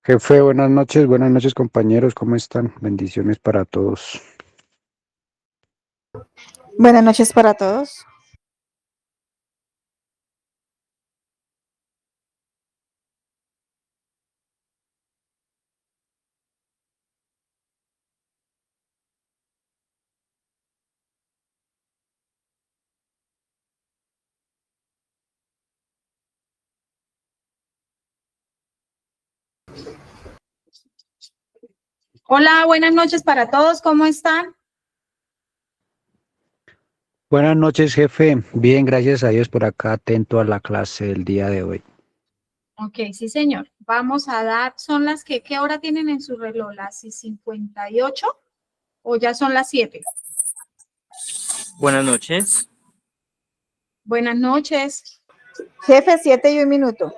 Jefe, buenas noches compañeros, ¿cómo están? Bendiciones para todos. Buenas noches para todos. Hola, buenas noches para todos, ¿cómo están? Buenas noches, jefe. Bien, gracias a Dios por acá, atento a la clase del día de hoy. Ok, sí señor. Vamos a dar, son las que, ¿qué hora tienen en su reloj? ¿Las 58 o ya son las 7? Buenas noches. Buenas noches. Jefe, 7:01.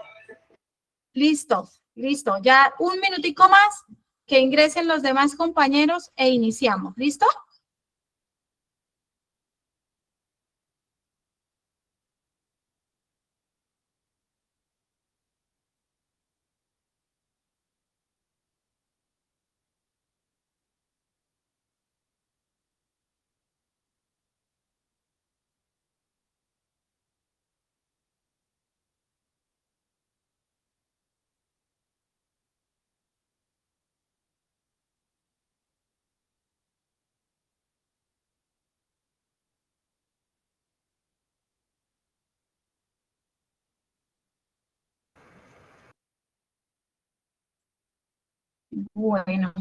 Listo, listo. Ya un minutico más que ingresen los demás compañeros e iniciamos. ¿Listo? Bueno.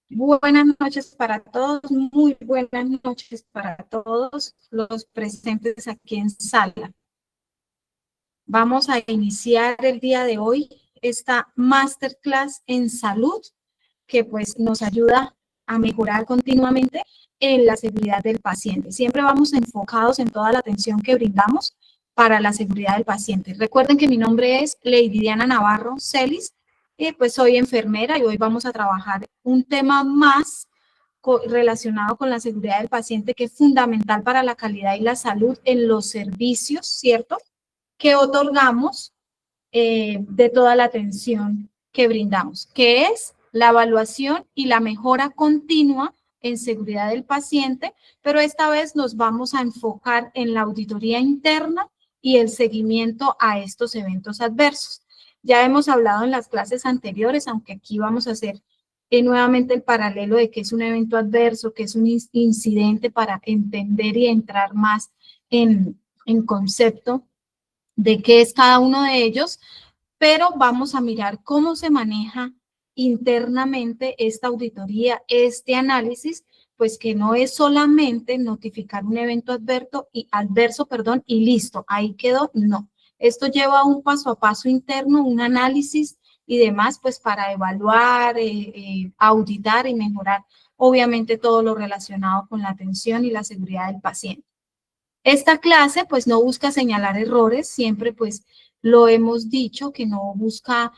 Buenas noches para todos, muy buenas noches para todos los presentes aquí en sala. Vamos a iniciar el día de hoy esta masterclass en salud que pues nos ayuda a mejorar continuamente en la seguridad del paciente. Siempre vamos enfocados en toda la atención que brindamos para la seguridad del paciente. Recuerden que mi nombre es Lady Diana Navarro Celis y pues soy enfermera y hoy vamos a trabajar un tema más relacionado con la seguridad del paciente que es fundamental para la calidad y la salud en los servicios, ¿cierto?, que otorgamos de toda la atención que brindamos, que es la evaluación y la mejora continua en seguridad del paciente, pero esta vez nos vamos a enfocar en la auditoría interna y el seguimiento a estos eventos adversos. Ya hemos hablado en las clases anteriores, aunque aquí vamos a hacer nuevamente el paralelo de qué es un evento adverso, qué es un incidente para entender y entrar más en concepto de qué es cada uno de ellos, pero vamos a mirar cómo se maneja internamente esta auditoría, este análisis, pues que no es solamente notificar un evento adverso, y listo, ahí quedó, no. Esto lleva un paso a paso interno, un análisis y demás, pues para evaluar, auditar y mejorar, obviamente, todo lo relacionado con la atención y la seguridad del paciente. Esta clase pues no busca señalar errores, siempre pues lo hemos dicho que no busca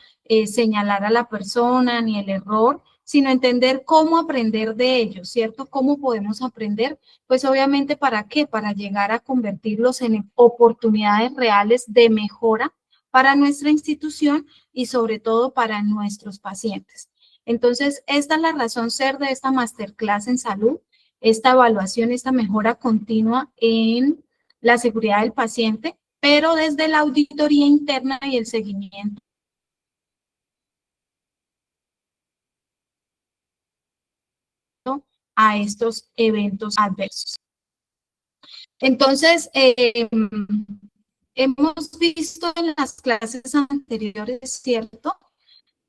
señalar a la persona ni el error, sino entender cómo aprender de ellos, ¿cierto? ¿Cómo podemos aprender? Pues obviamente ¿para qué? Para llegar a convertirlos en oportunidades reales de mejora para nuestra institución y sobre todo para nuestros pacientes. Entonces, esta es la razón ser de esta masterclass en salud, esta evaluación, esta mejora continua en la seguridad del paciente, pero desde la auditoría interna y el seguimiento a estos eventos adversos. Entonces, hemos visto en las clases anteriores, ¿cierto?,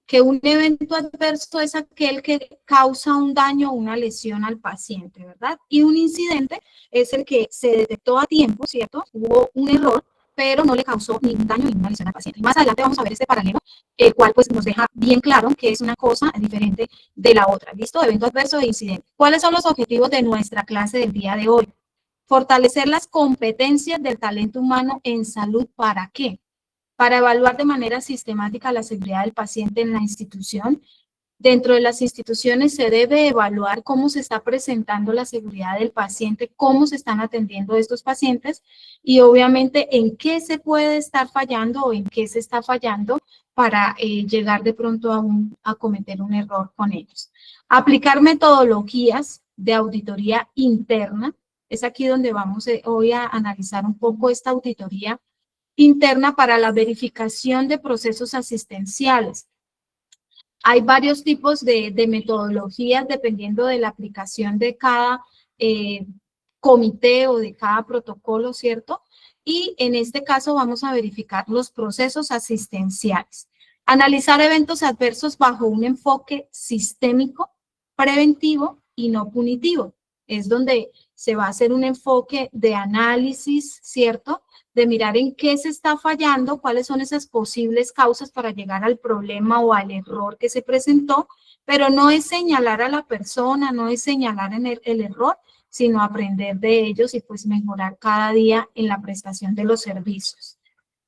que un evento adverso es aquel que causa un daño o una lesión al paciente, ¿verdad? Y un incidente es el que se detectó a tiempo, ¿cierto? Hubo un error, pero no le causó ningún daño ni ninguna lesión al paciente. Más adelante vamos a ver este paralelo, el cual pues nos deja bien claro que es una cosa diferente de la otra. ¿Listo? Evento adverso e incidente. ¿Cuáles son los objetivos de nuestra clase del día de hoy? Fortalecer las competencias del talento humano en salud. ¿Para qué? Para evaluar de manera sistemática la seguridad del paciente en la institución. Dentro de las instituciones se debe evaluar cómo se está presentando la seguridad del paciente, cómo se están atendiendo estos pacientes y obviamente en qué se puede estar fallando o en qué se está fallando para llegar de pronto a cometer un error con ellos. Aplicar metodologías de auditoría interna. Es aquí donde vamos hoy a analizar un poco esta auditoría interna para la verificación de procesos asistenciales. Hay varios tipos de metodologías dependiendo de la aplicación de cada comité o de cada protocolo, ¿cierto? Y en este caso vamos a verificar los procesos asistenciales. Analizar eventos adversos bajo un enfoque sistémico, preventivo y no punitivo. Es donde se va a hacer un enfoque de análisis, ¿cierto? De mirar en qué se está fallando, cuáles son esas posibles causas para llegar al problema o al error que se presentó, pero no es señalar a la persona, no es señalar en el error, sino aprender de ellos y pues mejorar cada día en la prestación de los servicios.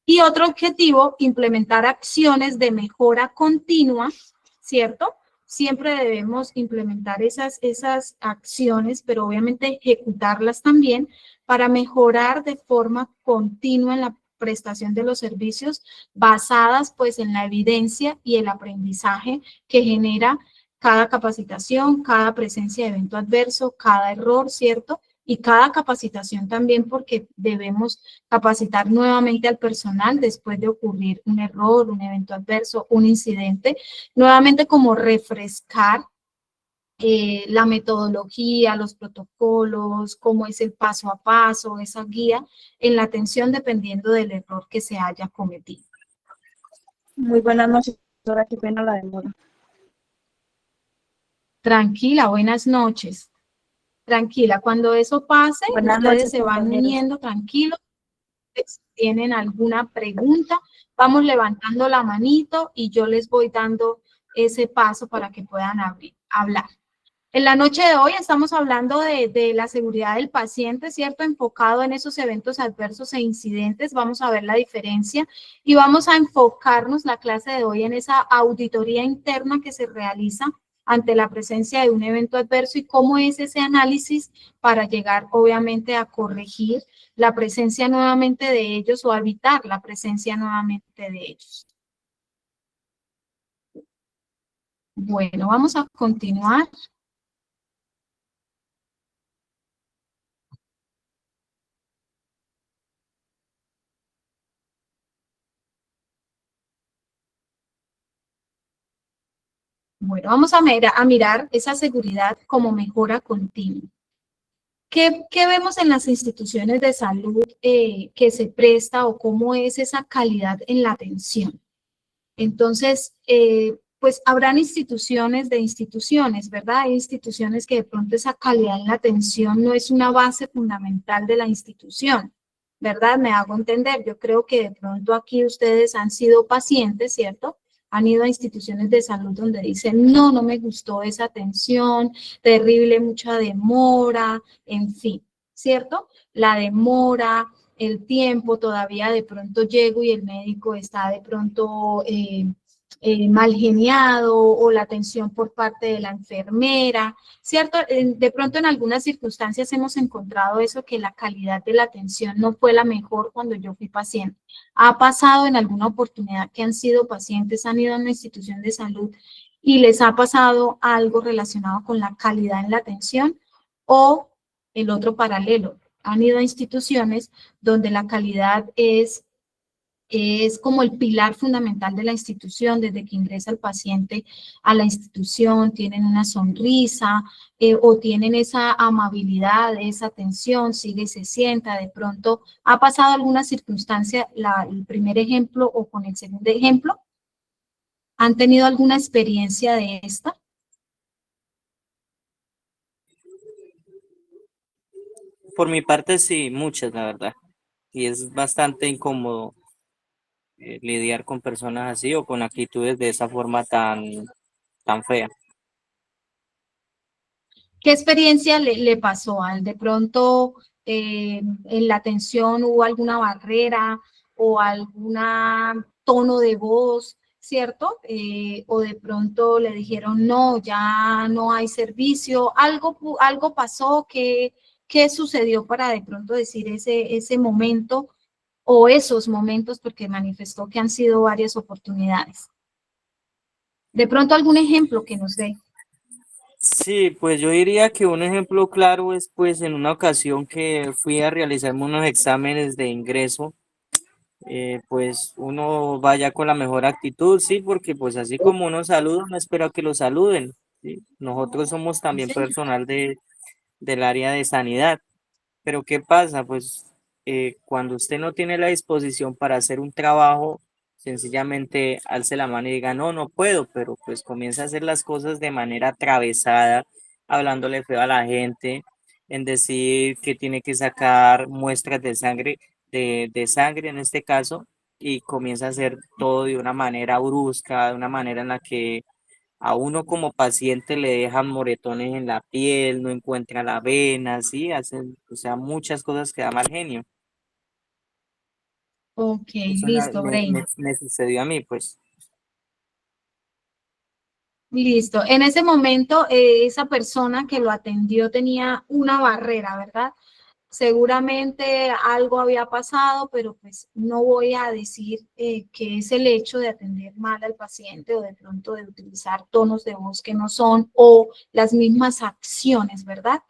Y otro objetivo, implementar acciones de mejora continua, ¿cierto? Siempre debemos implementar esas acciones, pero obviamente ejecutarlas también para mejorar de forma continua en la prestación de los servicios basadas pues en la evidencia y el aprendizaje que genera cada capacitación, cada presencia de evento adverso, cada error, ¿cierto? Y cada capacitación también porque debemos capacitar nuevamente al personal después de ocurrir un error, un evento adverso, un incidente, nuevamente como refrescar la metodología, los protocolos, cómo es el paso a paso, esa guía en la atención dependiendo del error que se haya cometido. Muy buenas noches, doctora, qué pena la demora. Tranquila, buenas noches. Tranquila, cuando eso pase, Buenas ustedes noches, se van compañeros. uniendo tranquilos. Si tienen alguna pregunta, vamos levantando la manito y yo les voy dando ese paso para que puedan hablar. En la noche de hoy estamos hablando de la seguridad del paciente, ¿cierto? Enfocado en esos eventos adversos e incidentes. Vamos a ver la diferencia y vamos a enfocarnos la clase de hoy en esa auditoría interna que se realiza ante la presencia de un evento adverso y cómo es ese análisis para llegar, obviamente, a corregir la presencia nuevamente de ellos o a evitar la presencia nuevamente de ellos. Bueno, vamos a continuar. Bueno, vamos a mirar esa seguridad como mejora continua. ¿Qué vemos en las instituciones de salud que se presta o cómo es esa calidad en la atención? Entonces, pues habrán instituciones de instituciones, ¿verdad? Hay instituciones que de pronto esa calidad en la atención no es una base fundamental de la institución, ¿verdad? Me hago entender. Yo creo que de pronto aquí ustedes han sido pacientes, ¿cierto? Han ido a instituciones de salud donde dicen, no, no me gustó esa atención, terrible, mucha demora, en fin, ¿cierto? La demora, el tiempo, todavía de pronto llego y el médico está de pronto mal geniado o la atención por parte de la enfermera, ¿cierto? De pronto en algunas circunstancias hemos encontrado eso, que la calidad de la atención no fue la mejor cuando yo fui paciente. Ha pasado en alguna oportunidad que han sido pacientes, han ido a una institución de salud y les ha pasado algo relacionado con la calidad en la atención o el otro paralelo. Han ido a instituciones donde la calidad es como el pilar fundamental de la institución, desde que ingresa el paciente a la institución, tienen una sonrisa o tienen esa amabilidad, esa atención, sigue y se sienta, de pronto ha pasado alguna circunstancia, el primer ejemplo o con el segundo ejemplo, ¿han tenido alguna experiencia de esta? Por mi parte, sí, muchas, la verdad. Y es bastante incómodo lidiar con personas así o con actitudes de esa forma tan fea. ¿Qué experiencia le pasó? ¿De pronto en la atención hubo alguna barrera o algún tono de voz, ¿cierto? O de pronto le dijeron, no, ya no hay servicio. Algo pasó, ¿qué sucedió para de pronto decir ese momento o esos momentos, porque manifestó que han sido varias oportunidades. De pronto algún ejemplo que nos dé. Sí, pues yo diría que un ejemplo claro es pues en una ocasión que fui a realizarme unos exámenes de ingreso, pues uno vaya con la mejor actitud, sí, porque pues así como uno saluda, uno espera que lo saluden, ¿sí? Nosotros somos también Sí. personal del área de sanidad. Pero ¿qué pasa? Pues cuando usted no tiene la disposición para hacer un trabajo, sencillamente alce la mano y diga, no, no puedo, pero pues comienza a hacer las cosas de manera atravesada, hablándole feo a la gente, en decir que tiene que sacar muestras de sangre en este caso, y comienza a hacer todo de una manera brusca, de una manera en la que a uno como paciente le dejan moretones en la piel, no encuentra la vena, sí, hacen, o sea, muchas cosas que da mal genio. Ok, Eso listo, Brain. me sucedió a mí, pues. Listo. En ese momento, esa persona que lo atendió tenía una barrera, ¿verdad? Seguramente algo había pasado, pero pues no voy a decir que es el hecho de atender mal al paciente o de pronto de utilizar tonos de voz que no son o las mismas acciones, ¿verdad?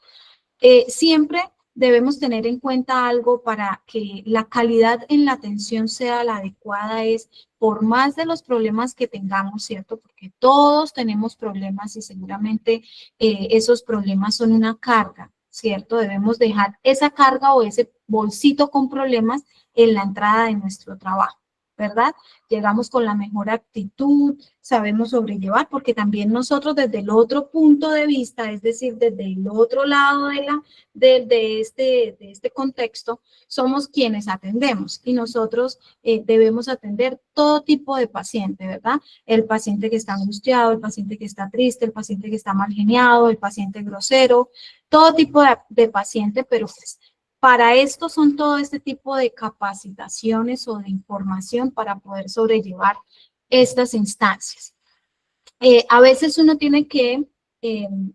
Siempre debemos tener en cuenta algo para que la calidad en la atención sea la adecuada, es por más de los problemas que tengamos, ¿cierto? Porque todos tenemos problemas y seguramente esos problemas son una carga, ¿cierto? Debemos dejar esa carga o ese bolsito con problemas en la entrada de nuestro trabajo, ¿verdad? Llegamos con la mejor actitud, sabemos sobrellevar, porque también nosotros desde el otro punto de vista, es decir, desde el otro lado de este contexto, somos quienes atendemos y nosotros debemos atender todo tipo de paciente, ¿verdad? El paciente que está angustiado, el paciente que está triste, el paciente que está mal geniado, el paciente grosero, todo tipo de paciente, pero pues para esto son todo este tipo de capacitaciones o de información para poder sobrellevar estas instancias. A veces uno tiene que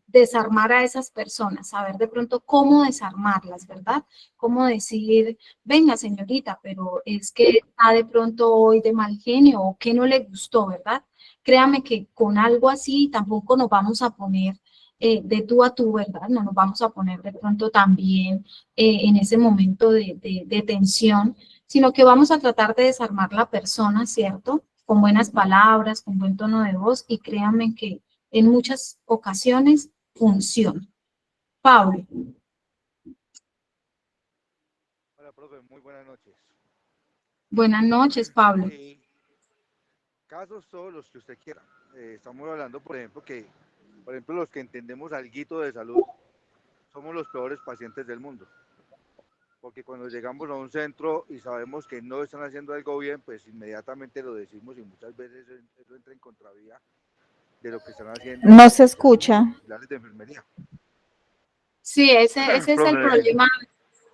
desarmar a esas personas, saber de pronto cómo desarmarlas, ¿verdad? Cómo decir, venga señorita, pero es que está de pronto hoy de mal genio o que no le gustó, ¿verdad? Créame que con algo así tampoco nos vamos a poner de tú a tú, ¿verdad? No nos vamos a poner de pronto también en ese momento de tensión, sino que vamos a tratar de desarmar la persona, ¿cierto? Con buenas palabras, con buen tono de voz y créanme que en muchas ocasiones funciona. Pablo. Hola, profe, muy buenas noches. Buenas noches, Pablo. Casos todos los que usted quiera. Estamos hablando, por ejemplo, los que entendemos alguito de salud, somos los peores pacientes del mundo. Porque cuando llegamos a un centro y sabemos que no están haciendo algo bien, pues inmediatamente lo decimos y muchas veces eso entra en contravía de lo que están haciendo No los se escucha. auxiliares de enfermería. Sí, ese es el Profe, problema.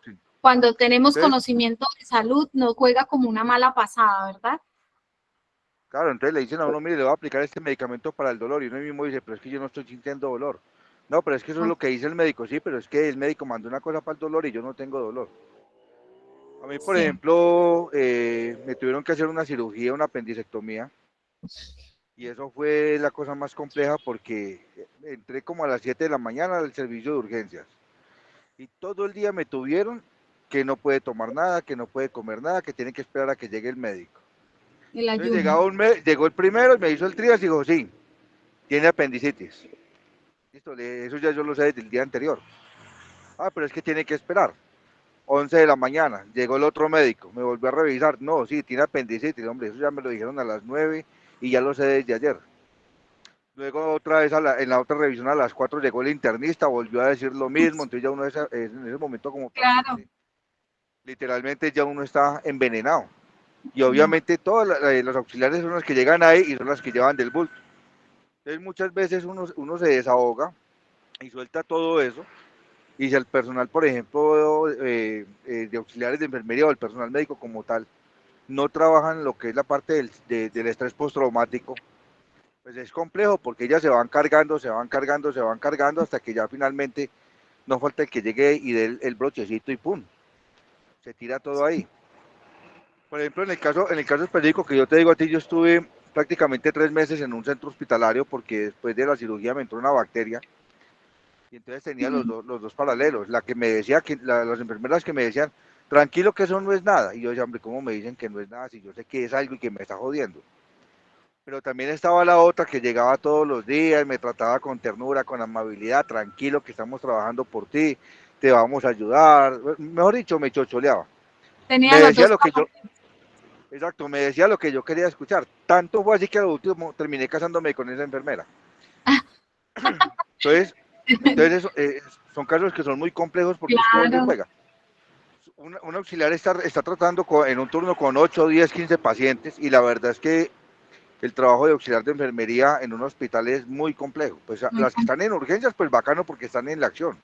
sí. Cuando tenemos Entonces, conocimiento de salud, nos juega como una mala pasada, ¿verdad? claro, entonces le dicen a uno, mire, le voy a aplicar este medicamento para el dolor, y uno mismo dice, pero es que yo no estoy sintiendo dolor. No, pero es que eso es lo que dice el médico, sí, pero es que el médico mandó una cosa para el dolor y yo no tengo dolor. A mí, por Sí, ejemplo, me tuvieron que hacer una cirugía, una apendicectomía, y eso fue la cosa más compleja porque entré como a las 7 de la mañana al servicio de urgencias, y todo el día me tuvieron que no puede tomar nada, que no puede comer nada, que tiene que esperar a que llegue el médico. el Entonces ayuno. llegó el primero y me hizo el triage y dijo, sí, tiene apendicitis. Listo, eso ya yo lo sé desde el día anterior. Ah, pero es que tiene que esperar. 11 de la mañana, llegó el otro médico, me volvió a revisar. No, sí, tiene apendicitis, hombre, eso ya me lo dijeron a las 9 y ya lo sé desde ayer. Luego otra vez en la otra revisión a las 4 llegó el internista, volvió a decir lo mismo, entonces ya uno en ese momento como Claro. paciente, literalmente ya uno está envenenado. Y No, obviamente todos los auxiliares son los que llegan ahí y son los que llevan del bulto. Entonces muchas veces uno se desahoga y suelta todo eso. Y si el personal, por ejemplo, de auxiliares de enfermería o el personal médico como tal, no trabajan lo que es la parte del estrés postraumático, pues es complejo porque ellas se van cargando, se van cargando, se van cargando hasta que ya finalmente no falta el que llegue y dé el brochecito y ¡pum! Se tira todo ahí. Por ejemplo, en el caso específico que yo te digo a ti, yo estuve prácticamente 3 meses en un centro hospitalario porque después de la cirugía me entró una bacteria y entonces tenía los dos paralelos. La que me decía, las enfermeras que me decían, tranquilo que eso no es nada. Y yo decía, hombre, ¿cómo me dicen que no es nada si yo sé que es algo y que me está jodiendo? Pero también estaba la otra que llegaba todos los días, me trataba con ternura, con amabilidad, tranquilo que estamos trabajando por ti, te vamos a ayudar. Mejor dicho, me chocholeaba. Me Tenía los decía dos lo que yo, papeles. exacto, me decía lo que yo quería escuchar. Tanto fue así que al último terminé casándome con esa enfermera. Entonces, son casos que son muy complejos porque es que vuelve y Claro, juega. Un auxiliar está tratando en un turno con 8, 10, 15 pacientes y la verdad es que el trabajo de auxiliar de enfermería en un hospital es muy complejo. Pues muy las que están en urgencias, pues bacano porque están en la acción.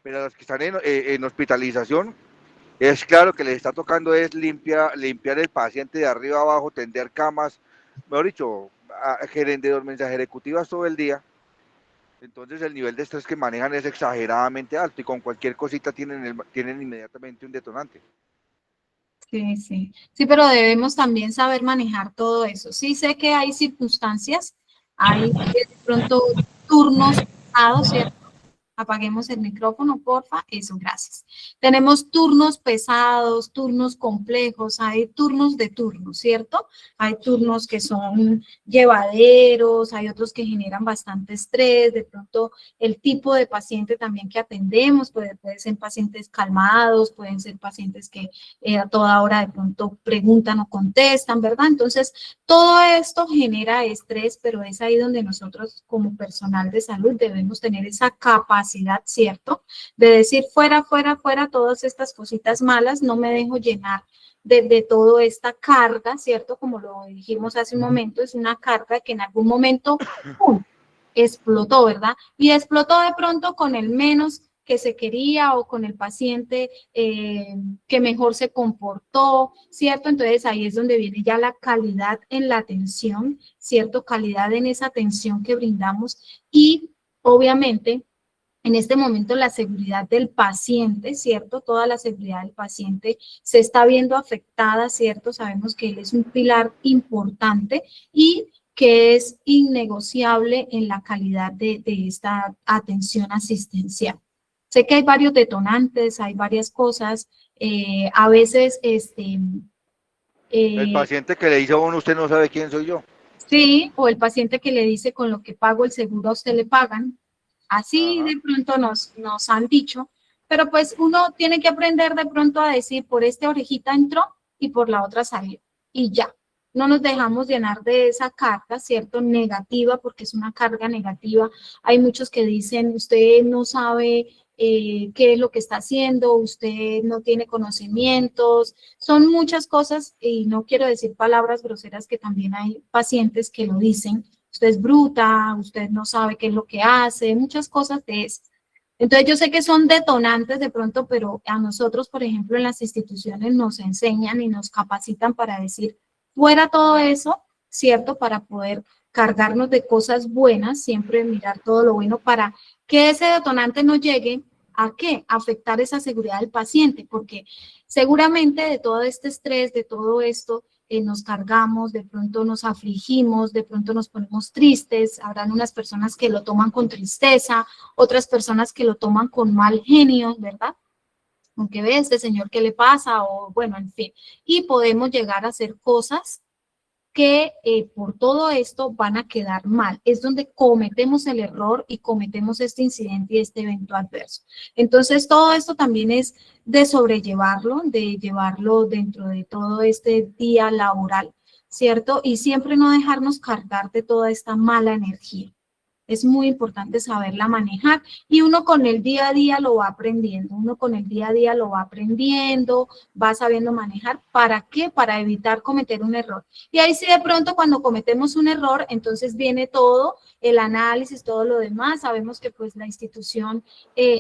Pero las que están en hospitalización, es claro que les está tocando es limpiar el paciente de arriba abajo, tender camas, mejor dicho, gerentes, mensajes ejecutivas todo el día. Entonces el nivel de estrés que manejan es exageradamente alto y con cualquier cosita tienen inmediatamente un detonante. sí, sí. Sí, pero debemos también saber manejar todo eso. Sí sé que hay circunstancias, hay de pronto turnos pesados, ¿cierto? Apaguemos el micrófono, porfa. Eso, gracias. Tenemos turnos pesados, turnos complejos, hay turnos de turnos, ¿cierto? Hay turnos que son llevaderos, hay otros que generan bastante estrés, de pronto el tipo de paciente también que atendemos, puede ser pacientes calmados, pueden ser pacientes que a toda hora de pronto preguntan o contestan, ¿verdad? Entonces, todo esto genera estrés, pero es ahí donde nosotros como personal de salud debemos tener esa capacidad, ¿cierto? De decir fuera, fuera, fuera todas estas cositas malas, no me dejo llenar de toda esta carga, ¿cierto? Como lo dijimos hace un momento, es una carga que en algún momento, ¡pum!, explotó, ¿verdad? Y explotó de pronto con el menos que se quería o con el paciente que mejor se comportó, ¿cierto? Entonces ahí es donde viene ya la calidad en la atención, ¿cierto? Calidad en esa atención que brindamos y obviamente en este momento la seguridad del paciente, ¿cierto? Toda la seguridad del paciente se está viendo afectada, ¿cierto? Sabemos que él es un pilar importante y que es innegociable en la calidad de esta atención asistencial. Sé que hay varios detonantes, hay varias cosas, a veces, El eh, paciente que le dice a uno, usted no sabe quién soy yo. sí, o el paciente que le dice con lo que pago el seguro a usted le pagan, así Ajá. de pronto nos han dicho, pero pues uno tiene que aprender de pronto a decir, por esta orejita entró y por la otra salió, y ya. No nos dejamos llenar de esa carga, ¿cierto? Negativa, porque es una carga negativa. Hay muchos que dicen, usted no sabe qué es lo que está haciendo, usted no tiene conocimientos, son muchas cosas y no quiero decir palabras groseras que también hay pacientes que lo dicen. Usted es bruta, usted no sabe qué es lo que hace, muchas cosas de eso. Entonces yo sé que son detonantes de pronto, pero a nosotros, por ejemplo, en las instituciones nos enseñan y nos capacitan para decir, fuera todo eso, ¿cierto? Para poder cargarnos de cosas buenas, siempre mirar todo lo bueno para que ese detonante no llegue a qué, afectar esa seguridad del paciente, porque seguramente de todo este estrés, de todo esto, nos cargamos, de pronto nos afligimos, de pronto nos ponemos tristes, habrán unas personas que lo toman con tristeza, otras personas que lo toman con mal genio, ¿verdad? Aunque ve este señor qué le pasa o bueno, en fin, y podemos llegar a hacer cosas que por todo esto van a quedar mal. Es donde cometemos el error y cometemos este incidente y este evento adverso. Entonces, todo esto también es de sobrellevarlo, de llevarlo dentro de todo este día laboral, ¿cierto? Y siempre no dejarnos cargar de toda esta mala energía. Es muy importante saberla manejar y uno con el día a día lo va aprendiendo, uno con el día a día lo va aprendiendo, va sabiendo manejar. ¿Para qué? Para evitar cometer un error. Y ahí sí de pronto cuando cometemos un error, entonces viene todo el análisis, todo lo demás. Sabemos que pues la institución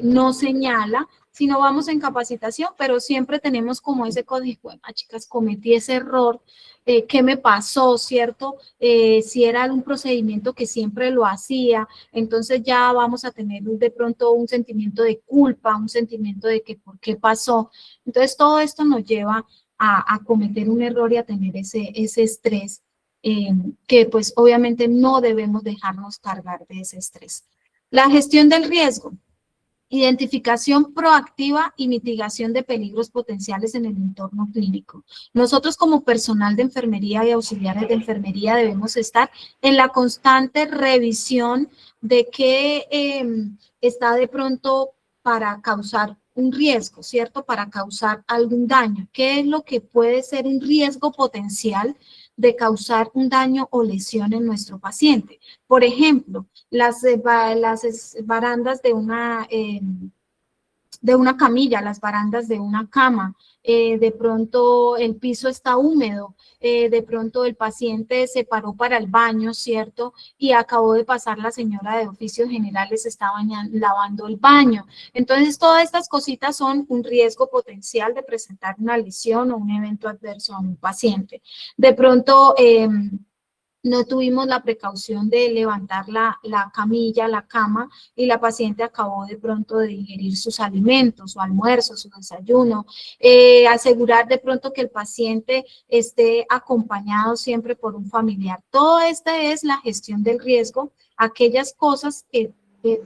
no señala, sino vamos en capacitación, pero siempre tenemos como ese código, bueno, chicas, cometí ese error, ¿qué me pasó, cierto? Si era un procedimiento que siempre lo hacía, entonces ya vamos a tener de pronto un sentimiento de culpa, un sentimiento de que por qué pasó. Entonces todo esto nos lleva a cometer un error y a tener ese estrés, que pues obviamente no debemos dejarnos cargar de ese estrés. La gestión del riesgo. Identificación proactiva y mitigación de peligros potenciales en el entorno clínico. Nosotros como personal de enfermería y auxiliares de enfermería debemos estar en la constante revisión de qué está de pronto para causar un riesgo, ¿cierto? Para causar algún daño. ¿Qué es lo que puede ser un riesgo potencial de causar un daño o lesión en nuestro paciente? Por ejemplo, las barandas de una camilla, las barandas de una cama, de pronto el piso está húmedo, de pronto el paciente se paró para el baño, ¿cierto? Y acabó de pasar la señora de oficios generales, está lavando el baño. Entonces, todas estas cositas son un riesgo potencial de presentar una lesión o un evento adverso a un paciente. De pronto, no tuvimos la precaución de levantar la camilla, la cama, y la paciente acabó de pronto de digerir sus alimentos, su almuerzo, su desayuno. Asegurar de pronto que el paciente esté acompañado siempre por un familiar. Todo esta es la gestión del riesgo, aquellas cosas que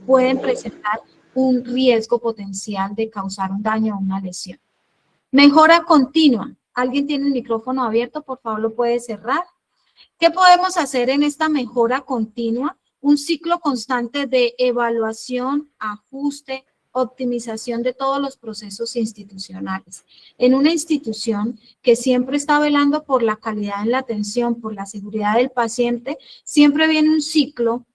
pueden presentar un riesgo potencial de causar un daño o una lesión. Mejora continua. ¿Alguien tiene el micrófono abierto? Por favor, lo puede cerrar. ¿Qué podemos hacer en esta mejora continua? Un ciclo constante de evaluación, ajuste, optimización de todos los procesos institucionales. En una institución que siempre está velando por la calidad en la atención, por la seguridad del paciente, siempre viene un ciclo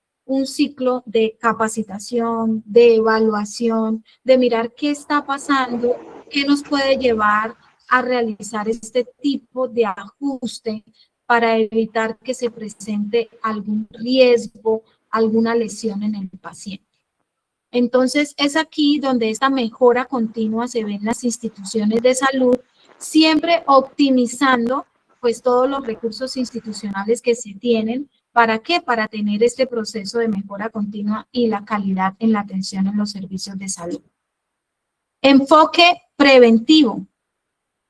de capacitación, de evaluación, de mirar qué está pasando, qué nos puede llevar a realizar este tipo de ajuste para evitar que se presente algún riesgo, alguna lesión en el paciente. Entonces, es aquí donde esta mejora continua se ve en las instituciones de salud, siempre optimizando pues todos los recursos institucionales que se tienen. ¿Para qué? Para tener este proceso de mejora continua y la calidad en la atención en los servicios de salud. Enfoque preventivo.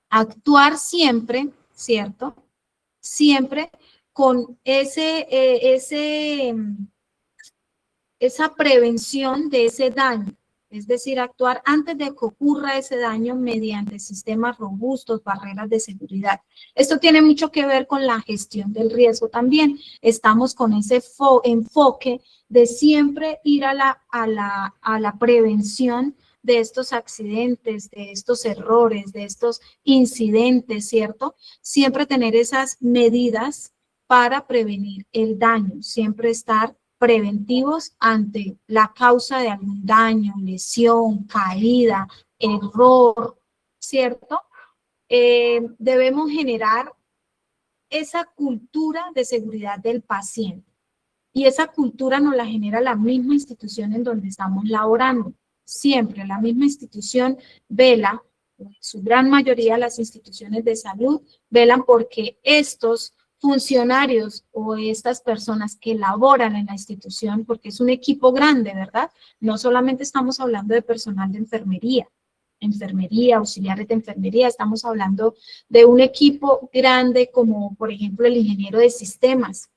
Actuar siempre, ¿cierto? Siempre con esa prevención de ese daño, es decir, actuar antes de que ocurra ese daño mediante sistemas robustos, barreras de seguridad. Esto tiene mucho que ver con la gestión del riesgo también. Estamos con ese enfoque de siempre ir a la prevención de estos accidentes, de estos errores, de estos incidentes, ¿cierto? Siempre tener esas medidas para prevenir el daño, siempre estar preventivos ante la causa de algún daño, lesión, caída, error, ¿cierto? Debemos generar esa cultura de seguridad del paciente, y esa cultura nos la genera la misma institución en donde estamos laborando. Siempre la misma institución vela, en su gran mayoría las instituciones de salud, velan porque estos funcionarios o estas personas que laboran en la institución, porque es un equipo grande, ¿verdad? No solamente estamos hablando de personal de enfermería, auxiliares de enfermería, estamos hablando de un equipo grande como, por ejemplo, el ingeniero de sistemas,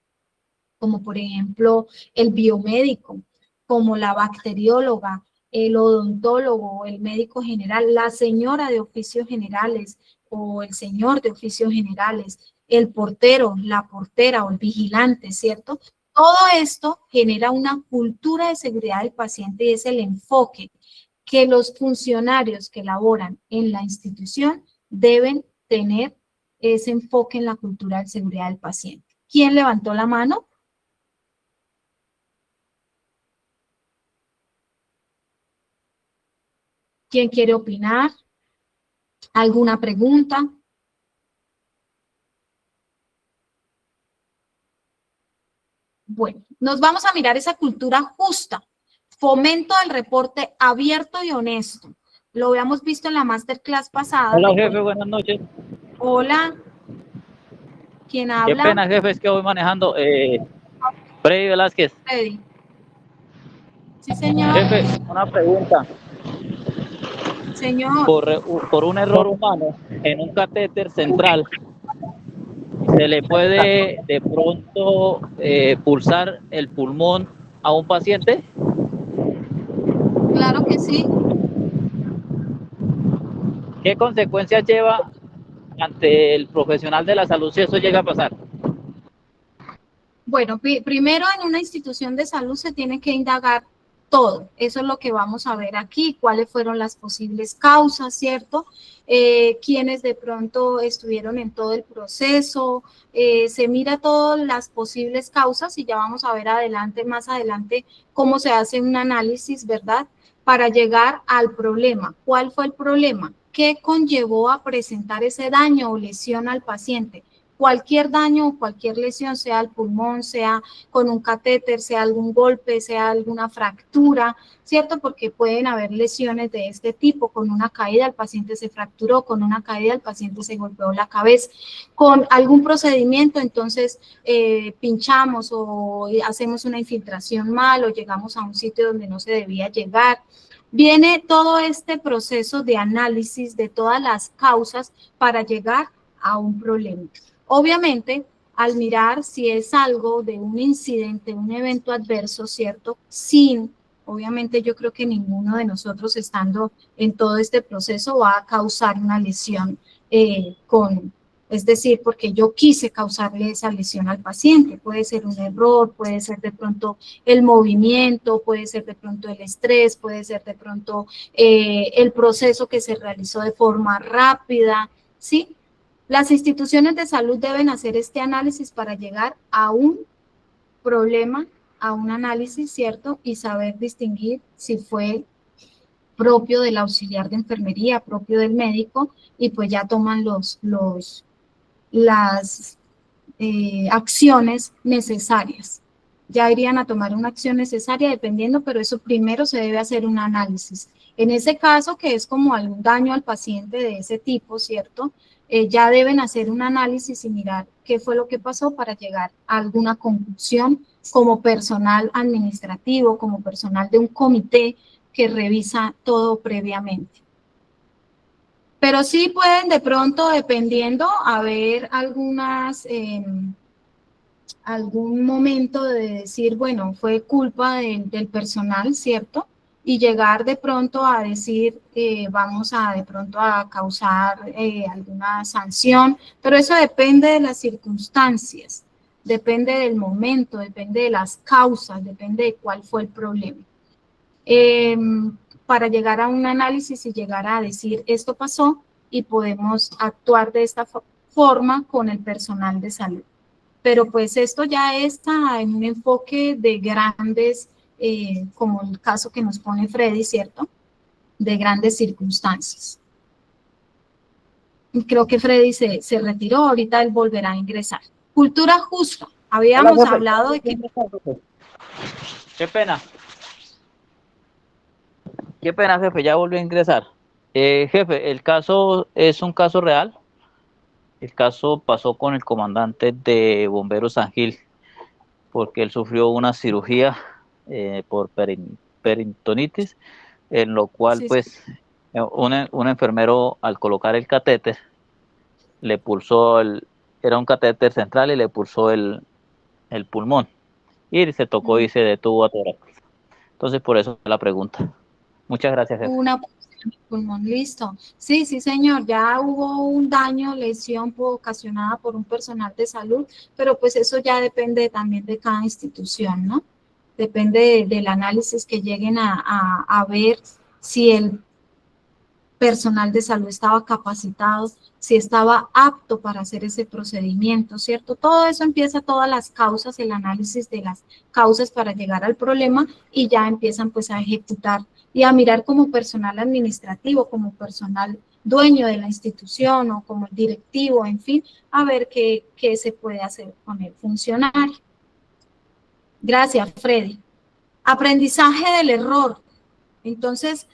como por ejemplo el biomédico, como la bacterióloga, el odontólogo, el médico general, la señora de oficios generales o el señor de oficios generales, el portero, la portera o el vigilante, ¿cierto? Todo esto genera una cultura de seguridad del paciente y es el enfoque que los funcionarios que laboran en la institución deben tener, ese enfoque en la cultura de seguridad del paciente. ¿Quién levantó la mano? ¿Quién quiere opinar? ¿Alguna pregunta? Bueno, nos vamos a mirar esa cultura justa. Fomento del reporte abierto y honesto. Lo habíamos visto en la masterclass pasada. Hola, jefe, buenas noches. Hola. ¿Quién habla? Qué pena, jefe, es que voy manejando. Freddy Velázquez. Freddy. Sí, señor. Jefe, una pregunta. Señor, por un error humano en un catéter central, se le puede de pronto pulsar el pulmón a un paciente. claro que sí. ¿Qué consecuencias lleva ante el profesional de la salud si eso llega a pasar? Bueno, primero en una institución de salud se tiene que indagar todo. Eso es lo que vamos a ver aquí, cuáles fueron las posibles causas, ¿cierto? Quiénes de pronto estuvieron en todo el proceso, se mira todas las posibles causas y ya vamos a ver adelante, más adelante, cómo se hace un análisis, ¿verdad? Para llegar al problema. ¿Cuál fue el problema? ¿Qué conllevó a presentar ese daño o lesión al paciente? Cualquier daño o cualquier lesión, sea al pulmón, sea con un catéter, sea algún golpe, sea alguna fractura, ¿cierto? Porque pueden haber lesiones de este tipo. Con una caída el paciente se fracturó, con una caída el paciente se golpeó la cabeza. Con algún procedimiento, entonces pinchamos o hacemos una infiltración mal o llegamos a un sitio donde no se debía llegar. Viene todo este proceso de análisis de todas las causas para llegar a un problema. Obviamente, al mirar si es algo de un incidente, un evento adverso, ¿cierto? Obviamente yo creo que ninguno de nosotros estando en todo este proceso va a causar una lesión es decir, porque yo quise causarle esa lesión al paciente. Puede ser un error, puede ser de pronto el movimiento, puede ser de pronto el estrés, puede ser de pronto el proceso que se realizó de forma rápida, ¿sí? Las instituciones de salud deben hacer este análisis para llegar a un problema, a un análisis, ¿cierto? Y saber distinguir si fue propio del auxiliar de enfermería, propio del médico, y pues ya toman las acciones necesarias. Ya irían a tomar una acción necesaria dependiendo, pero eso primero se debe hacer un análisis. En ese caso, que es como algún daño al paciente de ese tipo, ¿cierto? Ya deben hacer un análisis y mirar qué fue lo que pasó para llegar a alguna conclusión como personal administrativo, como personal de un comité que revisa todo previamente. Pero sí pueden de pronto, dependiendo, haber algún momento de decir, bueno, fue culpa del personal, ¿cierto? Y llegar de pronto a decir, vamos a de pronto a causar alguna sanción, pero eso depende de las circunstancias, depende del momento, depende de las causas, depende de cuál fue el problema. Para llegar a un análisis y llegar a decir, esto pasó y podemos actuar de esta forma con el personal de salud. Pero pues esto ya está en un enfoque de grandes, como el caso que nos pone Freddy, ¿cierto? De grandes circunstancias. Creo que Freddy se retiró, ahorita él volverá a ingresar. Cultura justa. Habíamos hablado de que... Qué pena. Qué pena, jefe, ya volvió a ingresar. Jefe, el caso es un caso real. El caso pasó con el comandante de Bomberos San Gil, porque él sufrió una cirugía por peritonitis, en lo cual, pues, un enfermero, al colocar el catéter, le pulsó era un catéter central y le pulsó el pulmón, y se tocó y se detuvo a tórax. Entonces, por eso la pregunta. Muchas gracias, jefe. Una punción en pulmón, listo. Sí, sí, señor, ya hubo un daño, lesión ocasionada por un personal de salud, pero pues eso ya depende también de cada institución, ¿no? Depende del análisis que lleguen a ver si el personal de salud estaba capacitado, si estaba apto para hacer ese procedimiento, ¿cierto? Todo eso empieza, todas las causas, el análisis de las causas para llegar al problema y ya empiezan pues a ejecutar y a mirar como personal administrativo, como personal dueño de la institución o como directivo, en fin, a ver qué se puede hacer con el funcionario. Gracias, Freddy. Aprendizaje del error. Entonces,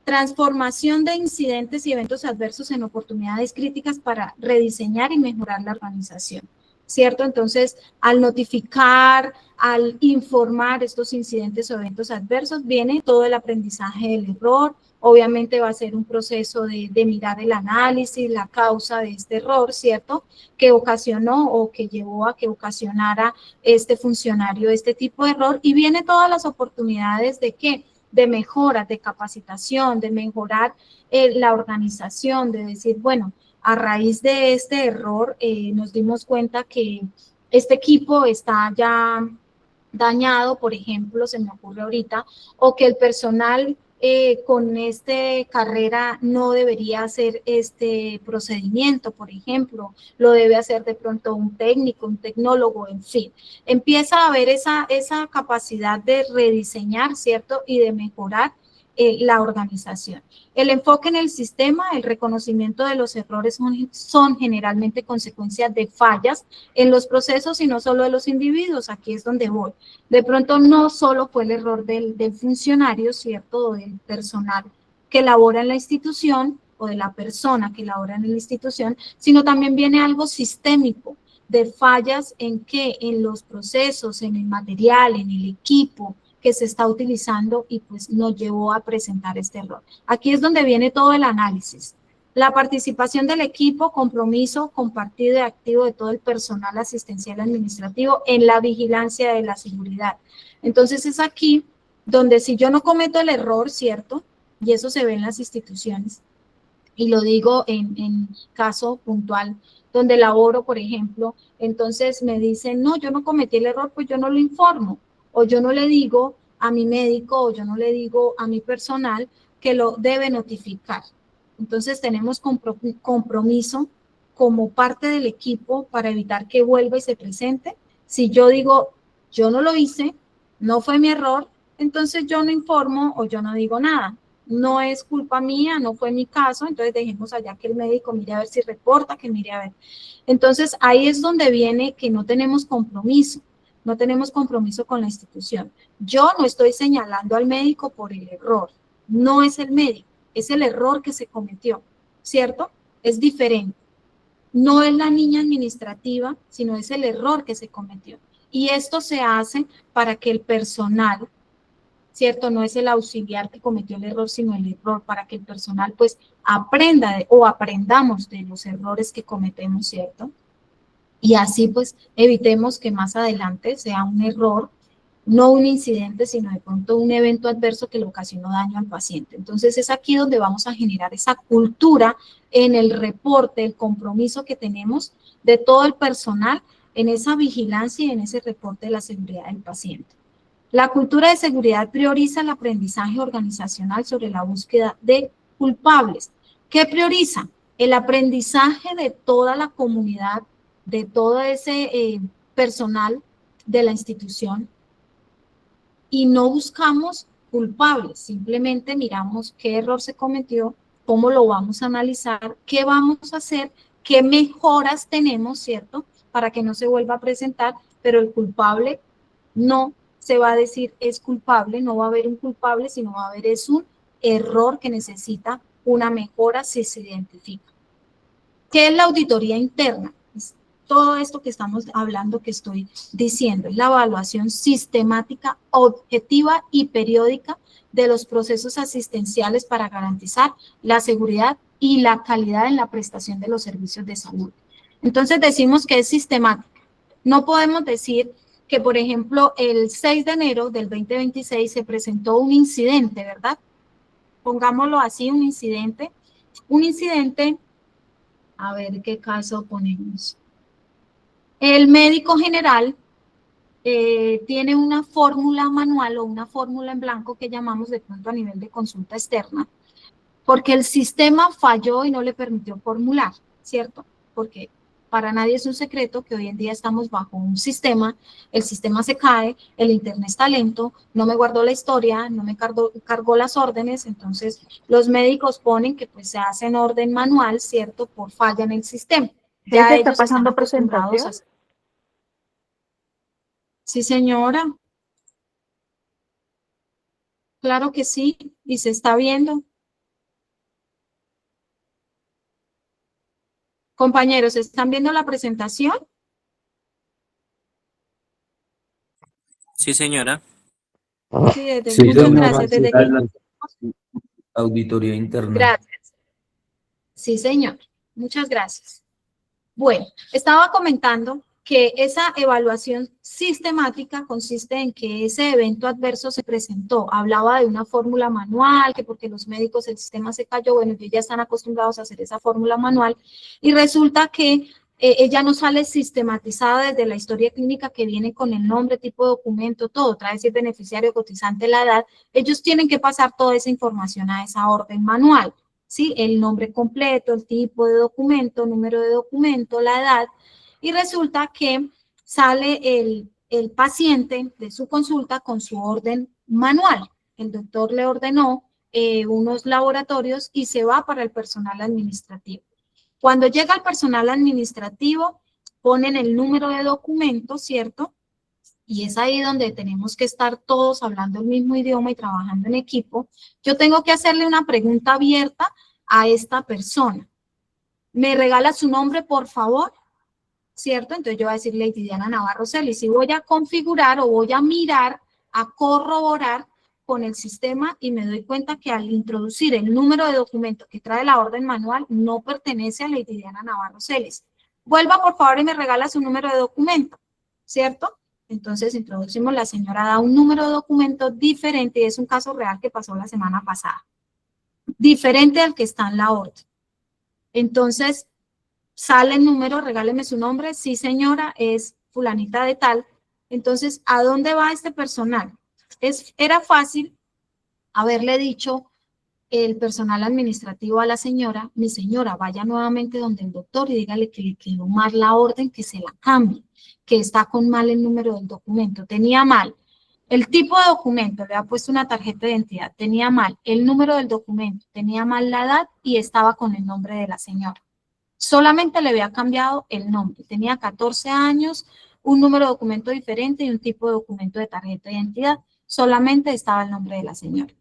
transformación de incidentes y eventos adversos en oportunidades críticas para rediseñar y mejorar la organización. ¿cierto? Entonces, al notificar, al informar estos incidentes o eventos adversos, viene todo el aprendizaje del error. Obviamente va a ser un proceso de mirar el análisis, la causa de este error, ¿cierto? Que ocasionó o que llevó a que ocasionara este funcionario este tipo de error. Y viene todas las oportunidades de ¿qué? De mejora, de capacitación, de mejorar la organización, de decir, bueno, a raíz de este error nos dimos cuenta que este equipo está ya dañado, por ejemplo, se me ocurre ahorita, o que el personal con esta carrera no debería hacer este procedimiento, por ejemplo, lo debe hacer de pronto un técnico, un tecnólogo, en fin. Empieza a haber esa capacidad de rediseñar, ¿cierto? Y de mejorar la organización. El enfoque en el sistema, el reconocimiento de los errores son generalmente consecuencias de fallas en los procesos y no solo de los individuos. Aquí es donde voy. De pronto no solo fue el error del funcionario, ¿cierto? O del personal que labora en la institución o de la persona que labora en la institución, sino también viene algo sistémico de fallas en que en los procesos, en el material, en el equipo que se está utilizando y pues nos llevó a presentar este error. Aquí es donde viene todo el análisis. La participación del equipo, compromiso compartido y activo de todo el personal asistencial administrativo en la vigilancia de la seguridad. Entonces es aquí donde si yo no cometo el error, ¿cierto? Y eso se ve en las instituciones, y lo digo en caso puntual, donde laboro, por ejemplo, entonces me dicen, no, yo no cometí el error, pues yo no lo informo, o yo no le digo a mi médico, o yo no le digo a mi personal que lo debe notificar. Entonces tenemos compromiso como parte del equipo para evitar que vuelva y se presente. Si yo digo, yo no lo hice, no fue mi error, entonces yo no informo o yo no digo nada. No es culpa mía, no fue mi caso, entonces dejemos allá que el médico mire a ver si reporta, que mire a ver. Entonces ahí es donde viene que no tenemos compromiso con la institución. Yo no estoy señalando al médico por el error, no es el médico, es el error que se cometió, ¿cierto? Es diferente. No es la niña administrativa, sino es el error que se cometió. Y esto se hace para que el personal, ¿cierto? No es el auxiliar que cometió el error, sino el error, para que el personal pues aprenda o aprendamos de los errores que cometemos, ¿cierto? Y así pues evitemos que más adelante sea un error, no un incidente, sino de pronto un evento adverso que le ocasionó daño al paciente. Entonces es aquí donde vamos a generar esa cultura en el reporte, el compromiso que tenemos de todo el personal en esa vigilancia y en ese reporte de la seguridad del paciente. La cultura de seguridad prioriza el aprendizaje organizacional sobre la búsqueda de culpables. ¿Qué prioriza? El aprendizaje de toda la comunidad, de todo ese personal de la institución, y no buscamos culpables, simplemente miramos qué error se cometió, cómo lo vamos a analizar, qué vamos a hacer, qué mejoras tenemos, ¿cierto? Para que no se vuelva a presentar, pero el culpable no se va a decir es culpable, no va a haber un culpable, sino va a haber es un error que necesita una mejora si se identifica. ¿Qué es la auditoría interna? Es todo esto que estamos hablando, que estoy diciendo, es la evaluación sistemática, objetiva y periódica de los procesos asistenciales para garantizar la seguridad y la calidad en la prestación de los servicios de salud. Entonces decimos que es sistemática. No podemos decir que, por ejemplo, el 6 de enero del 2026 se presentó un incidente, ¿verdad? Pongámoslo así, un incidente, a ver qué caso ponemos. El médico general tiene una fórmula manual o una fórmula en blanco que llamamos de pronto a nivel de consulta externa, porque el sistema falló y no le permitió formular, ¿cierto? Porque para nadie es un secreto que hoy en día estamos bajo un sistema, el sistema se cae, el internet está lento, no me guardó la historia, no me cargó las órdenes, entonces los médicos ponen que pues se hace en orden manual, ¿cierto? Por falla en el sistema. Ya ¿Jefe, está ellos están pasando acostumbrados presentación? a... Sí, señora, claro que sí, y se está viendo. Compañeros, ¿están viendo la presentación? Sí, señora. Sí, desde, Sí, muchas señora, gracias. sí, Desde que, adelante. Auditoría interna. gracias. Sí, señor. Muchas gracias. Bueno, estaba comentando que esa evaluación sistemática consiste en que ese evento adverso se presentó. Hablaba de una fórmula manual, que porque los médicos el sistema se cayó, bueno, ellos ya están acostumbrados a hacer esa fórmula manual, y resulta que ella no sale sistematizada desde la historia clínica que viene con el nombre, tipo de documento, todo, trae si el beneficiario, cotizante, la edad. Ellos tienen que pasar toda esa información a esa orden manual. ¿Sí? El nombre completo, el tipo de documento, número de documento, la edad, y resulta que sale el paciente de su consulta con su orden manual. El doctor le ordenó unos laboratorios y se va para el personal administrativo. Cuando llega el personal administrativo, ponen el número de documento, ¿cierto? Y es ahí donde tenemos que estar todos hablando el mismo idioma y trabajando en equipo. Yo tengo que hacerle una pregunta abierta a esta persona. ¿Me regala su nombre, por favor? ¿Cierto? Entonces yo voy a decir Lady Diana Navarro Celis. Y voy a configurar o voy a mirar, a corroborar con el sistema y me doy cuenta que al introducir el número de documento que trae la orden manual no pertenece a Lady Diana Navarro Celis. Vuelva, por favor, y me regala su número de documento, ¿cierto? Entonces introducimos, la señora da un número de documento diferente y es un caso real que pasó la semana pasada. Diferente al que está en la orden. Entonces, sale el número, regáleme su nombre, sí señora, es fulanita de tal. Entonces, ¿a dónde va este personal? Era fácil haberle dicho el personal administrativo a la señora, mi señora, vaya nuevamente donde el doctor y dígale que le quedó mal la orden, que se la cambie, que está con mal el número del documento, tenía mal el tipo de documento, le ha puesto una tarjeta de identidad, tenía mal el número del documento, tenía mal la edad y estaba con el nombre de la señora. Solamente le había cambiado el nombre, tenía 14 años, un número de documento diferente y un tipo de documento de tarjeta de identidad, solamente estaba el nombre de la señora.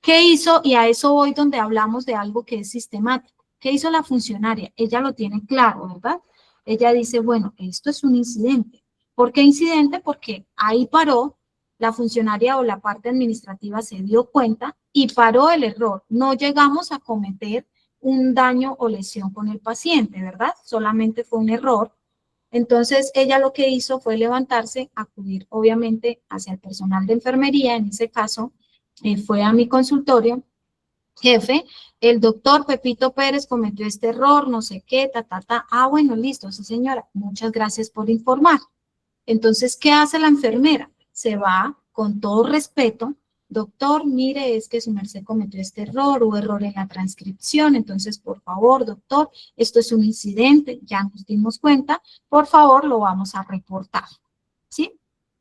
¿Qué hizo? Y a eso voy donde hablamos de algo que es sistemático. ¿Qué hizo la funcionaria? Ella lo tiene claro, ¿verdad? Ella dice, bueno, esto es un incidente. ¿Por qué incidente? Porque ahí paró, la funcionaria o la parte administrativa se dio cuenta y paró el error. No llegamos a cometer un daño o lesión con el paciente, ¿verdad? Solamente fue un error. Entonces, ella lo que hizo fue levantarse, acudir obviamente hacia el personal de enfermería, en ese caso, fue a mi consultorio, jefe, el doctor Pepito Pérez cometió este error, no sé qué, Ah, bueno, listo, sí señora, muchas gracias por informar. Entonces, ¿qué hace la enfermera? Se va con todo respeto, doctor, mire, es que su merced cometió este error, hubo error en la transcripción, entonces, por favor, doctor, esto es un incidente, ya nos dimos cuenta, por favor, lo vamos a reportar, ¿sí?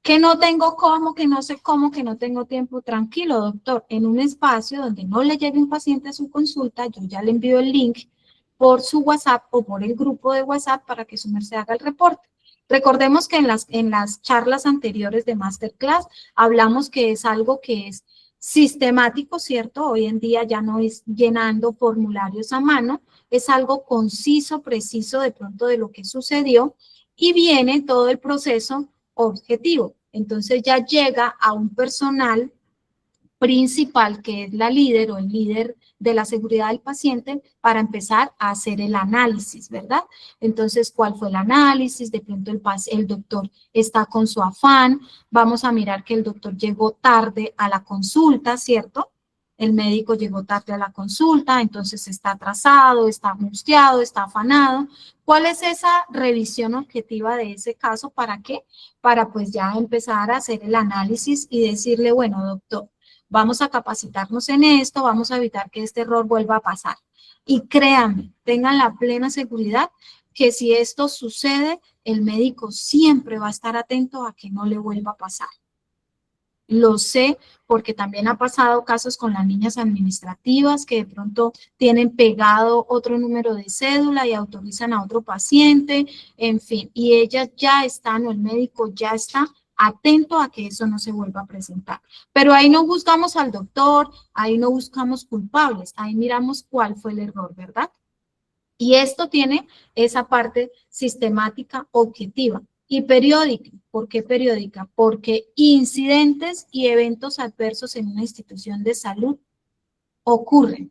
Que no tengo cómo, que no sé cómo, que no tengo tiempo. Tranquilo, doctor, en un espacio donde no le llegue un paciente a su consulta, yo ya le envío el link por su WhatsApp o por el grupo de WhatsApp para que su merced haga el reporte. Recordemos que en las charlas anteriores de Masterclass hablamos que es algo que es sistemático, ¿cierto? Hoy en día ya no es llenando formularios a mano, es algo conciso, preciso de pronto de lo que sucedió y viene todo el proceso objetivo. Entonces ya llega a un personal principal que es la líder o el líder de la seguridad del paciente para empezar a hacer el análisis, ¿verdad? Entonces, ¿cuál fue el análisis? De pronto el doctor está con su afán, vamos a mirar que el doctor llegó tarde a la consulta, ¿cierto? El médico llegó tarde a la consulta, entonces está atrasado, está angustiado, está afanado. ¿Cuál es esa revisión objetiva de ese caso? ¿Para qué? Para pues ya empezar a hacer el análisis y decirle, bueno, doctor, vamos a capacitarnos en esto, vamos a evitar que este error vuelva a pasar. Y créanme, tengan la plena seguridad que si esto sucede, el médico siempre va a estar atento a que no le vuelva a pasar. Lo sé porque también ha pasado casos con las niñas administrativas que de pronto tienen pegado otro número de cédula y autorizan a otro paciente, en fin, y ellas ya están o el médico ya está atento a que eso no se vuelva a presentar. Pero ahí no buscamos al doctor, ahí no buscamos culpables, ahí miramos cuál fue el error, ¿verdad? Y esto tiene esa parte sistemática objetiva. Y periódica. ¿Por qué periódica? Porque incidentes y eventos adversos en una institución de salud ocurren,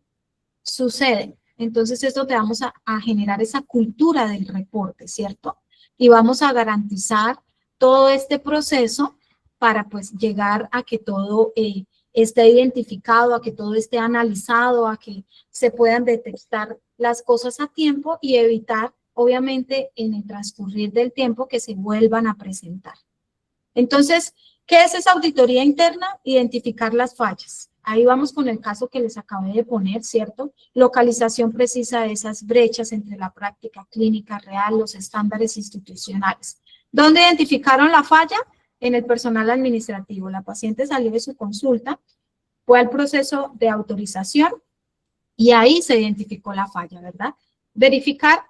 suceden. Entonces, esto te vamos a generar esa cultura del reporte, ¿cierto? Y vamos a garantizar todo este proceso para, pues, llegar a que todo esté identificado, a que todo esté analizado, a que se puedan detectar las cosas a tiempo y evitar, obviamente, en el transcurrir del tiempo que se vuelvan a presentar. Entonces, ¿qué es esa auditoría interna? Identificar las fallas. Ahí vamos con el caso que les acabé de poner, ¿cierto? Localización precisa de esas brechas entre la práctica clínica real, los estándares institucionales. ¿Dónde identificaron la falla? En el personal administrativo. La paciente salió de su consulta, fue al proceso de autorización y ahí se identificó la falla, ¿verdad? Verificar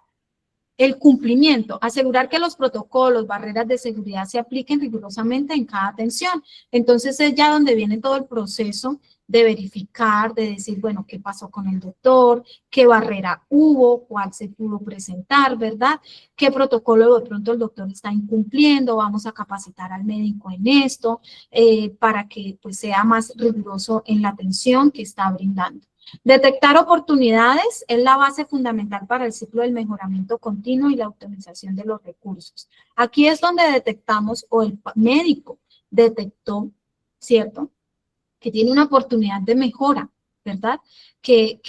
el cumplimiento, asegurar que los protocolos, barreras de seguridad se apliquen rigurosamente en cada atención. Entonces es ya donde viene todo el proceso de verificar, de decir, bueno, qué pasó con el doctor, qué barrera hubo, cuál se pudo presentar, ¿verdad? Qué protocolo de pronto el doctor está incumpliendo, vamos a capacitar al médico en esto, para que pues sea más riguroso en la atención que está brindando. Detectar oportunidades es la base fundamental para el ciclo del mejoramiento continuo y la optimización de los recursos. Aquí es donde detectamos, o el médico detectó, ¿cierto?, que tiene una oportunidad de mejora, ¿verdad? Que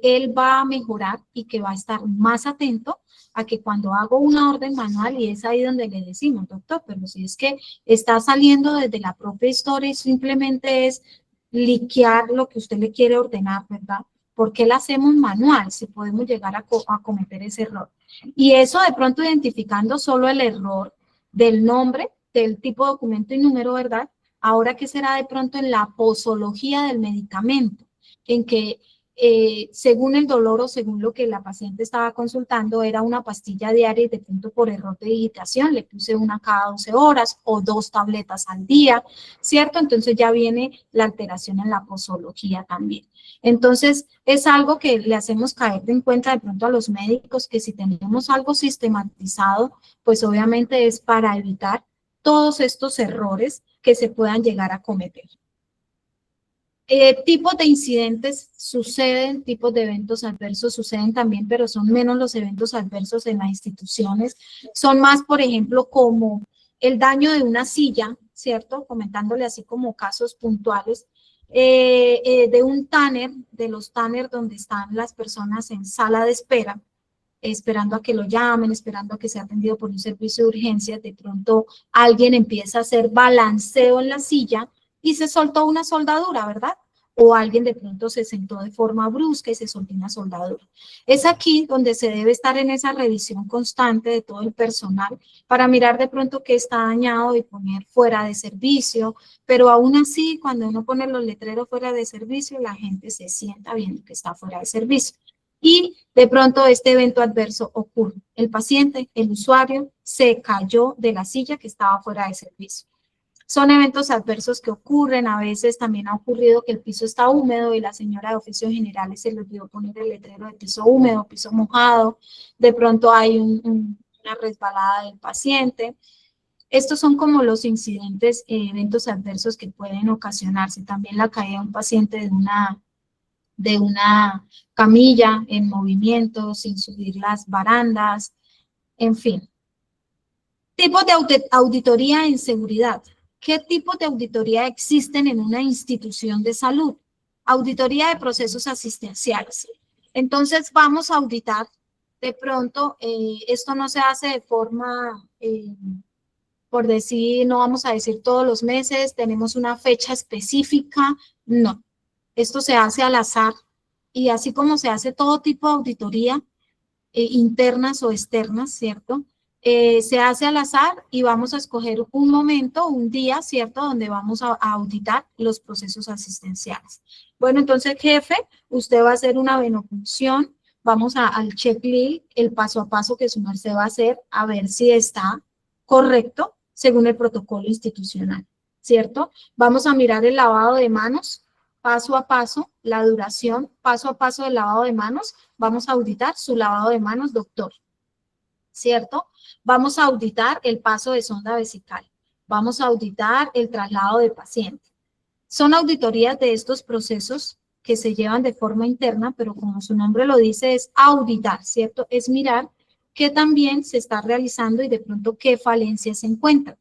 él va a mejorar y que va a estar más atento a que cuando hago una orden manual, y es ahí donde le decimos, doctor, pero si es que está saliendo desde la propia historia y simplemente es liquear lo que usted le quiere ordenar, ¿verdad? ¿Por qué la hacemos manual si podemos llegar a cometer ese error? Y eso de pronto identificando solo el error del nombre, del tipo de documento y número, ¿verdad? Ahora, ¿qué será de pronto en la posología del medicamento? En que según el dolor o según lo que la paciente estaba consultando, era una pastilla diaria y de pronto por error de digitación le puse una cada 12 horas o 2 tabletas al día, ¿cierto? Entonces ya viene la alteración en la posología también. Entonces es algo que le hacemos caer en cuenta de pronto a los médicos, que si tenemos algo sistematizado, pues obviamente es para evitar todos estos errores que se puedan llegar a cometer. Tipos de incidentes suceden, tipos de eventos adversos suceden también, pero son menos los eventos adversos en las instituciones. Son más, por ejemplo, como el daño de una silla, ¿cierto? Comentándole así como casos puntuales, de un tanner, de los tanners donde están las personas en sala de espera, esperando a que lo llamen, esperando a que sea atendido por un servicio de urgencias. De pronto alguien empieza a hacer balanceo en la silla y se soltó una soldadura, ¿verdad? O alguien de pronto se sentó de forma brusca y se soltó una soldadura. Es aquí donde se debe estar en esa revisión constante de todo el personal para mirar de pronto qué está dañado y poner fuera de servicio, pero aún así, cuando uno pone los letreros fuera de servicio, la gente se sienta viendo que está fuera de servicio. Y de pronto este evento adverso ocurre. El paciente, el usuario, se cayó de la silla que estaba fuera de servicio. Son eventos adversos que ocurren. A veces también ha ocurrido que el piso está húmedo y la señora de oficios generales se le olvidó poner el letrero de piso húmedo, piso mojado. De pronto hay una resbalada del paciente. Estos son como los incidentes, eventos adversos que pueden ocasionarse. También la caída de un paciente de una camilla en movimiento, sin subir las barandas, en fin. Tipos de auditoría en seguridad. ¿Qué tipos de auditoría existen en una institución de salud? Auditoría de procesos asistenciales. Entonces vamos a auditar, de pronto, esto no se hace de forma, por decir, no vamos a decir todos los meses, tenemos una fecha específica, no. Esto se hace al azar, y así como se hace todo tipo de auditoría, internas o externas, ¿cierto? Se hace al azar y vamos a escoger un momento, un día, ¿cierto?, donde vamos a auditar los procesos asistenciales. Bueno, entonces, jefe, usted va a hacer una venopunción, vamos al checklist, el paso a paso que su merced va a hacer, a ver si está correcto según el protocolo institucional, ¿cierto? Vamos a mirar el lavado de manos, paso a paso, la duración, paso a paso del lavado de manos. Vamos a auditar su lavado de manos, doctor. ¿cierto? Vamos a auditar el paso de sonda vesical. Vamos a auditar el traslado de paciente. Son auditorías de estos procesos que se llevan de forma interna, pero como su nombre lo dice, es auditar, ¿cierto? Es mirar qué también se está realizando y de pronto qué falencias se encuentran.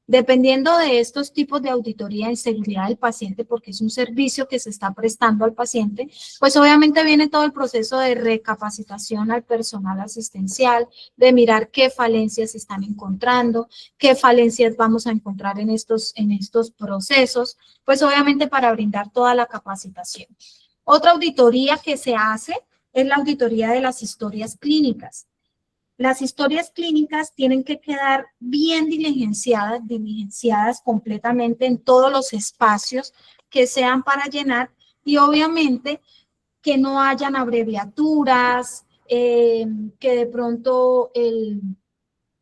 Dependiendo de estos tipos de auditoría en seguridad del paciente, porque es un servicio que se está prestando al paciente, pues obviamente viene todo el proceso de recapacitación al personal asistencial, de mirar qué falencias se están encontrando, qué falencias vamos a encontrar en estos procesos, pues obviamente para brindar toda la capacitación. Otra auditoría que se hace es la auditoría de las historias clínicas. Las historias clínicas tienen que quedar bien diligenciadas completamente en todos los espacios que sean para llenar y obviamente que no hayan abreviaturas, que de pronto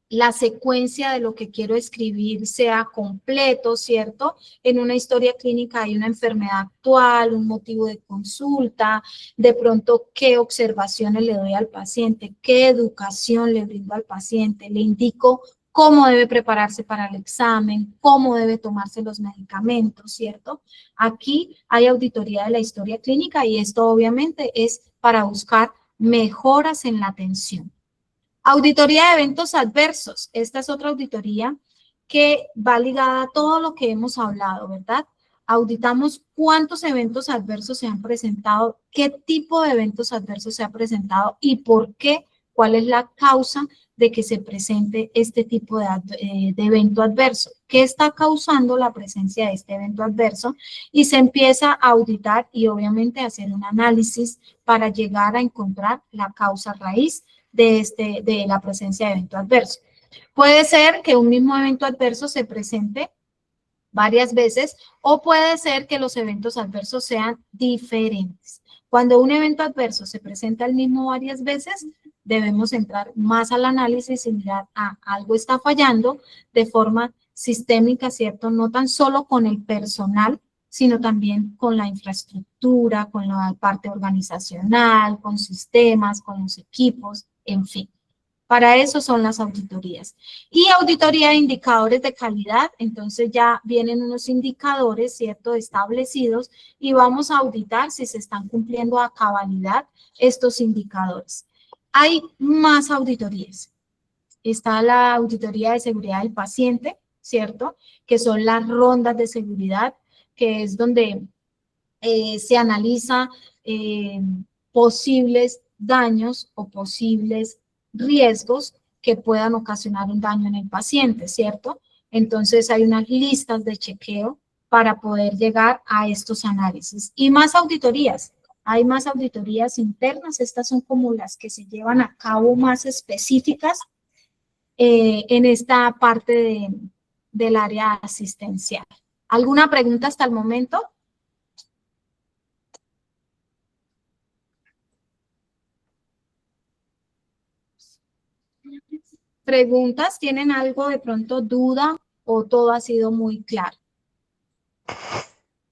la secuencia de lo que quiero escribir sea completo, ¿cierto? En una historia clínica hay una enfermedad actual, un motivo de consulta, de pronto qué observaciones le doy al paciente, qué educación le brindo al paciente, le indico cómo debe prepararse para el examen, cómo debe tomarse los medicamentos, ¿cierto? Aquí hay auditoría de la historia clínica y esto obviamente es para buscar mejoras en la atención. Auditoría de eventos adversos. Esta es otra auditoría que va ligada a todo lo que hemos hablado, ¿verdad? Auditamos cuántos eventos adversos se han presentado, qué tipo de eventos adversos se ha presentado y por qué, cuál es la causa de que se presente este tipo de evento adverso. ¿Qué está causando la presencia de este evento adverso? Y se empieza a auditar y obviamente hacer un análisis para llegar a encontrar la causa raíz de la presencia de evento adverso. Puede ser que un mismo evento adverso se presente varias veces o puede ser que los eventos adversos sean diferentes. Cuando un evento adverso se presenta el mismo varias veces, debemos entrar más al análisis y mirar, algo está fallando de forma sistémica, ¿cierto? No tan solo con el personal, sino también con la infraestructura, con la parte organizacional, con sistemas, con los equipos, en fin. Para eso son las auditorías. Y auditoría de indicadores de calidad, entonces ya vienen unos indicadores, ¿cierto?, establecidos y vamos a auditar si se están cumpliendo a cabalidad estos indicadores. Hay más auditorías. Está la auditoría de seguridad del paciente, ¿cierto?, que son las rondas de seguridad, que es donde se analiza posibles daños o posibles riesgos que puedan ocasionar un daño en el paciente, ¿cierto? Entonces hay unas listas de chequeo para poder llegar a estos análisis. Y más auditorías. Hay más auditorías internas. Estas son como las que se llevan a cabo más específicas en esta parte del área asistencial. ¿Alguna pregunta hasta el momento? ¿Preguntas? ¿Tienen algo de pronto duda o todo ha sido muy claro?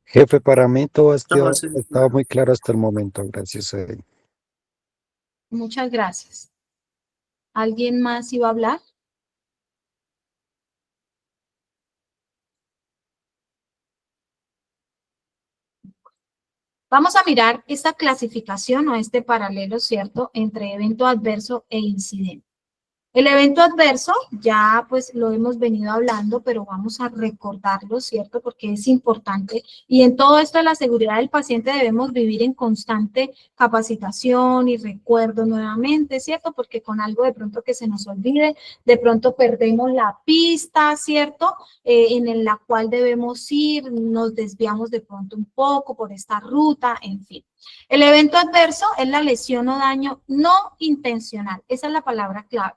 Jefe, para mí todo ha No, sí, estado muy claro hasta el momento, gracias a él. Muchas gracias. ¿Alguien más iba a hablar? Vamos a mirar esta clasificación o este paralelo, ¿cierto?, entre evento adverso e incidente. El evento adverso, ya pues lo hemos venido hablando, pero vamos a recordarlo, ¿cierto? Porque es importante. Y en todo esto de la seguridad del paciente debemos vivir en constante capacitación y recuerdo nuevamente, ¿cierto? Porque con algo de pronto que se nos olvide, de pronto perdemos la pista, ¿cierto? En la cual debemos ir, nos desviamos de pronto un poco por esta ruta, en fin. El evento adverso es la lesión o daño no intencional. Esa es la palabra clave.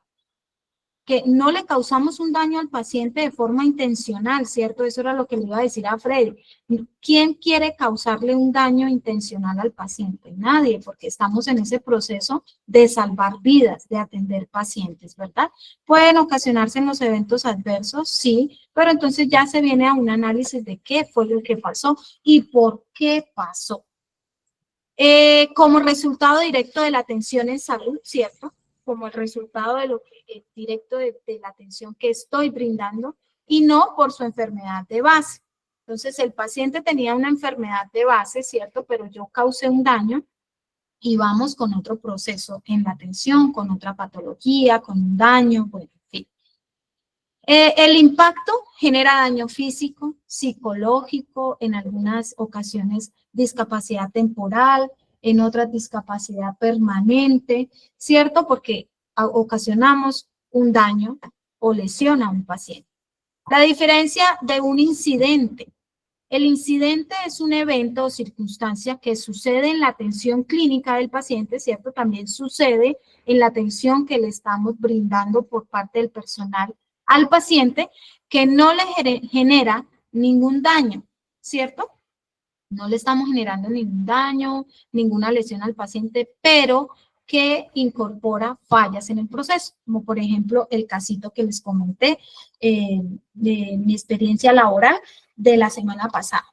Que no le causamos un daño al paciente de forma intencional, ¿cierto? Eso era lo que le iba a decir a Freddy. ¿Quién quiere causarle un daño intencional al paciente? Nadie, porque estamos en ese proceso de salvar vidas, de atender pacientes, ¿verdad? ¿Pueden ocasionarse en los eventos adversos? Sí, pero entonces ya se viene a un análisis de qué fue lo que pasó y por qué pasó. Como resultado directo de la atención en salud, ¿cierto? como el resultado de lo directo de la atención que estoy brindando y no por su enfermedad de base. Entonces, el paciente tenía una enfermedad de base, ¿cierto? Pero yo causé un daño y vamos con otro proceso en la atención, con otra patología, con un daño, bueno, en fin. El impacto genera daño físico, psicológico, en algunas ocasiones discapacidad temporal, en otras discapacidad permanente, ¿cierto? Porque ocasionamos un daño o lesión a un paciente. La diferencia de un incidente. El incidente es un evento o circunstancia que sucede en la atención clínica del paciente, ¿cierto? También sucede en la atención que le estamos brindando por parte del personal al paciente, que no le genera ningún daño, ¿cierto? No le estamos generando ningún daño, ninguna lesión al paciente, pero que incorpora fallas en el proceso, como por ejemplo el casito que les comenté de mi experiencia laboral de la semana pasada,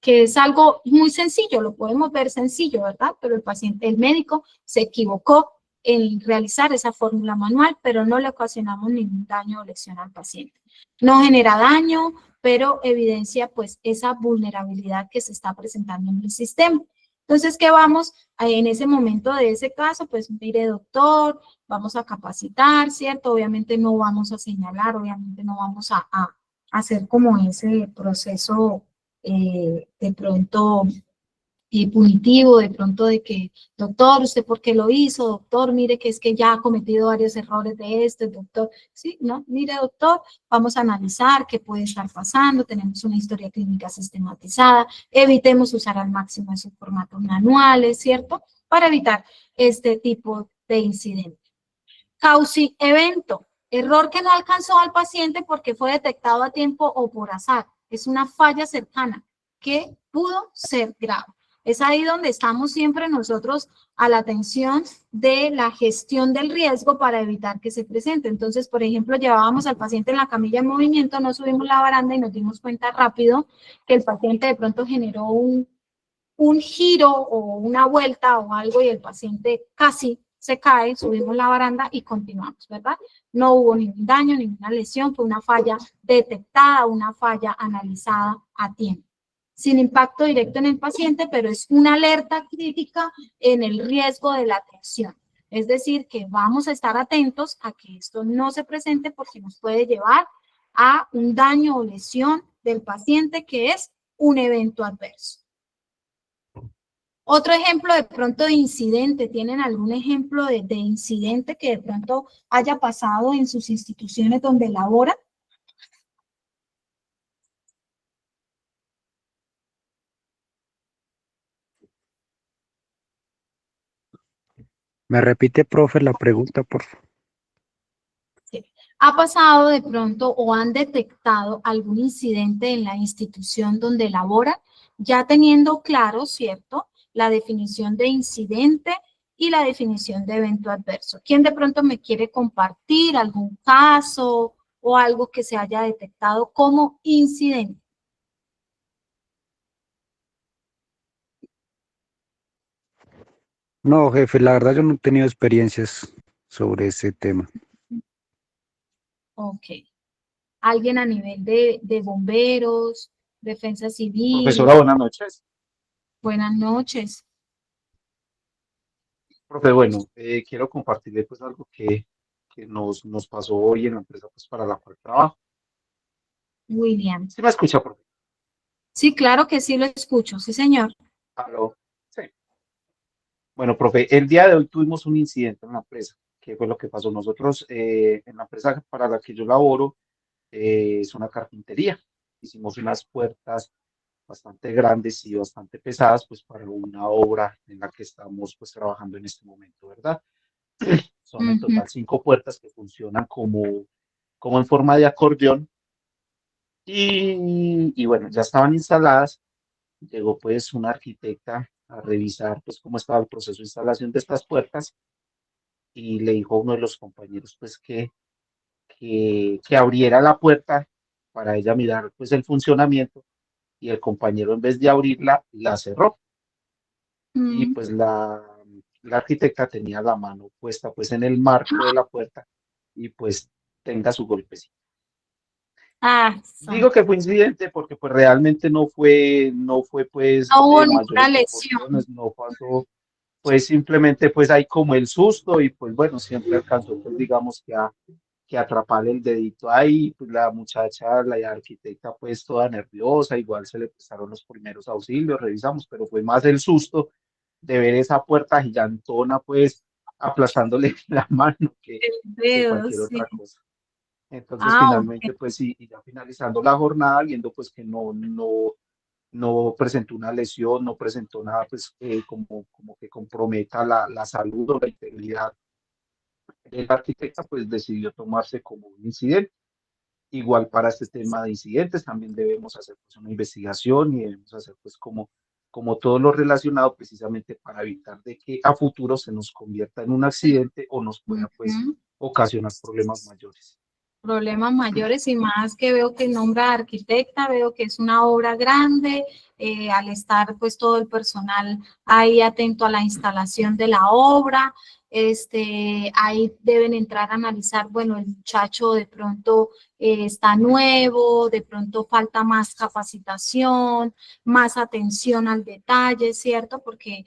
que es algo muy sencillo, lo podemos ver sencillo, ¿verdad? Pero el paciente, el médico se equivocó en realizar esa fórmula manual, pero no le ocasionamos ningún daño o lesión al paciente. No genera daño, pero evidencia pues esa vulnerabilidad que se está presentando en el sistema. Entonces, ¿qué vamos en ese momento de ese caso? Pues mire, doctor, vamos a capacitar, ¿cierto? Obviamente no vamos a señalar, obviamente no vamos a hacer como ese proceso de pronto punitivo, de pronto de que, doctor, ¿usted por qué lo hizo? Doctor, mire que es que ya ha cometido varios errores de este, doctor. Sí, no, mire, doctor, vamos a analizar qué puede estar pasando, tenemos una historia clínica sistematizada, evitemos usar al máximo esos formatos manuales, ¿cierto? Para evitar este tipo de incidente. Causi evento, error que no alcanzó al paciente porque fue detectado a tiempo o por azar. Es una falla cercana que pudo ser grave. Es ahí donde estamos siempre nosotros a la atención de la gestión del riesgo para evitar que se presente. Entonces, por ejemplo, llevábamos al paciente en la camilla en movimiento, no subimos la baranda y nos dimos cuenta rápido que el paciente de pronto generó un giro o una vuelta o algo y el paciente casi se cae, subimos la baranda y continuamos, ¿verdad? No hubo ningún daño, ninguna lesión, fue una falla detectada, una falla analizada a tiempo. Sin impacto directo en el paciente, pero es una alerta crítica en el riesgo de la atención. Es decir, que vamos a estar atentos a que esto no se presente porque nos puede llevar a un daño o lesión del paciente que es un evento adverso. Otro ejemplo de pronto de incidente, ¿tienen algún ejemplo de incidente que de pronto haya pasado en sus instituciones donde laboran? ¿Me repite, profe, la pregunta, por favor? Sí. ¿Ha pasado de pronto o han detectado algún incidente en la institución donde laboran, ya teniendo claro, ¿cierto?, la definición de incidente y la definición de evento adverso? ¿Quién de pronto me quiere compartir algún caso o algo que se haya detectado como incidente? No, jefe, la verdad yo no he tenido experiencias sobre ese tema. Ok. ¿Alguien a nivel de bomberos, defensa civil? Profesora, buenas noches. Buenas noches. Profe, bueno, quiero compartirle pues algo que nos pasó hoy en la empresa pues para la cual trabajo. William. ¿Sí me escucha, profe? Sí, claro que sí lo escucho, sí, señor. ¿Aló? Sí. Bueno, profe, el día de hoy tuvimos un incidente en la empresa. ¿Qué fue lo que pasó? Nosotros, en la empresa para la que yo laboro, es una carpintería. Hicimos unas puertas bastante grandes y bastante pesadas pues para una obra en la que estamos pues trabajando en este momento, ¿verdad? Son en total 5 puertas que funcionan como en forma de acordeón y bueno, ya estaban instaladas. Llegó pues una arquitecta a revisar pues cómo estaba el proceso de instalación de estas puertas y le dijo a uno de los compañeros pues que abriera la puerta para ella mirar pues el funcionamiento y el compañero en vez de abrirla la cerró y pues la arquitecta tenía la mano puesta pues en el marco de la puerta y pues tenga su golpecito. Ah, Digo que fue incidente porque pues realmente no fue pues no hubo de ninguna mayores lesión. proporciones, no pasó, pues simplemente pues hay como el susto y pues bueno, siempre alcanzó pues digamos que atrapar el dedito ahí, pues la muchacha, la arquitecta pues toda nerviosa, igual se le prestaron los primeros auxilios, revisamos, pero fue más el susto de ver esa puerta gigantona pues aplastándole la mano El que dedo, cualquier sí. otra cosa. Entonces, Ah, finalmente, ok. pues sí, y ya finalizando la jornada, viendo pues que no presentó una lesión, no presentó nada pues como que comprometa la salud o la integridad de la arquitecta, pues decidió tomarse como un incidente. Igual para este tema de incidentes también debemos hacer pues una investigación y debemos hacer pues como todo lo relacionado precisamente para evitar de que a futuro se nos convierta en un accidente o nos pueda pues Ujú. ocasionar problemas mayores. Problemas mayores y más que veo que nombra arquitecta, veo que es una obra grande, al estar pues todo el personal ahí atento a la instalación de la obra, ahí deben entrar a analizar, bueno, el muchacho de pronto está nuevo, de pronto falta más capacitación, más atención al detalle, ¿cierto? Porque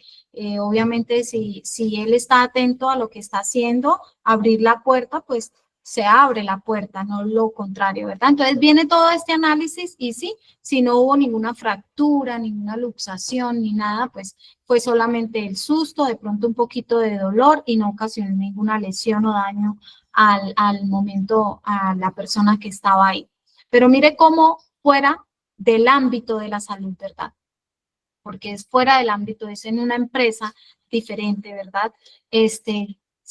obviamente si él está atento a lo que está haciendo, abrir la puerta, pues se abre la puerta, no lo contrario, ¿verdad? Entonces viene todo este análisis y sí, si no hubo ninguna fractura, ninguna luxación, ni nada, pues fue solamente el susto, de pronto un poquito de dolor y no ocasionó ninguna lesión o daño al momento a la persona que estaba ahí. Pero mire cómo fuera del ámbito de la salud, ¿verdad? Porque es fuera del ámbito, es en una empresa diferente, ¿verdad?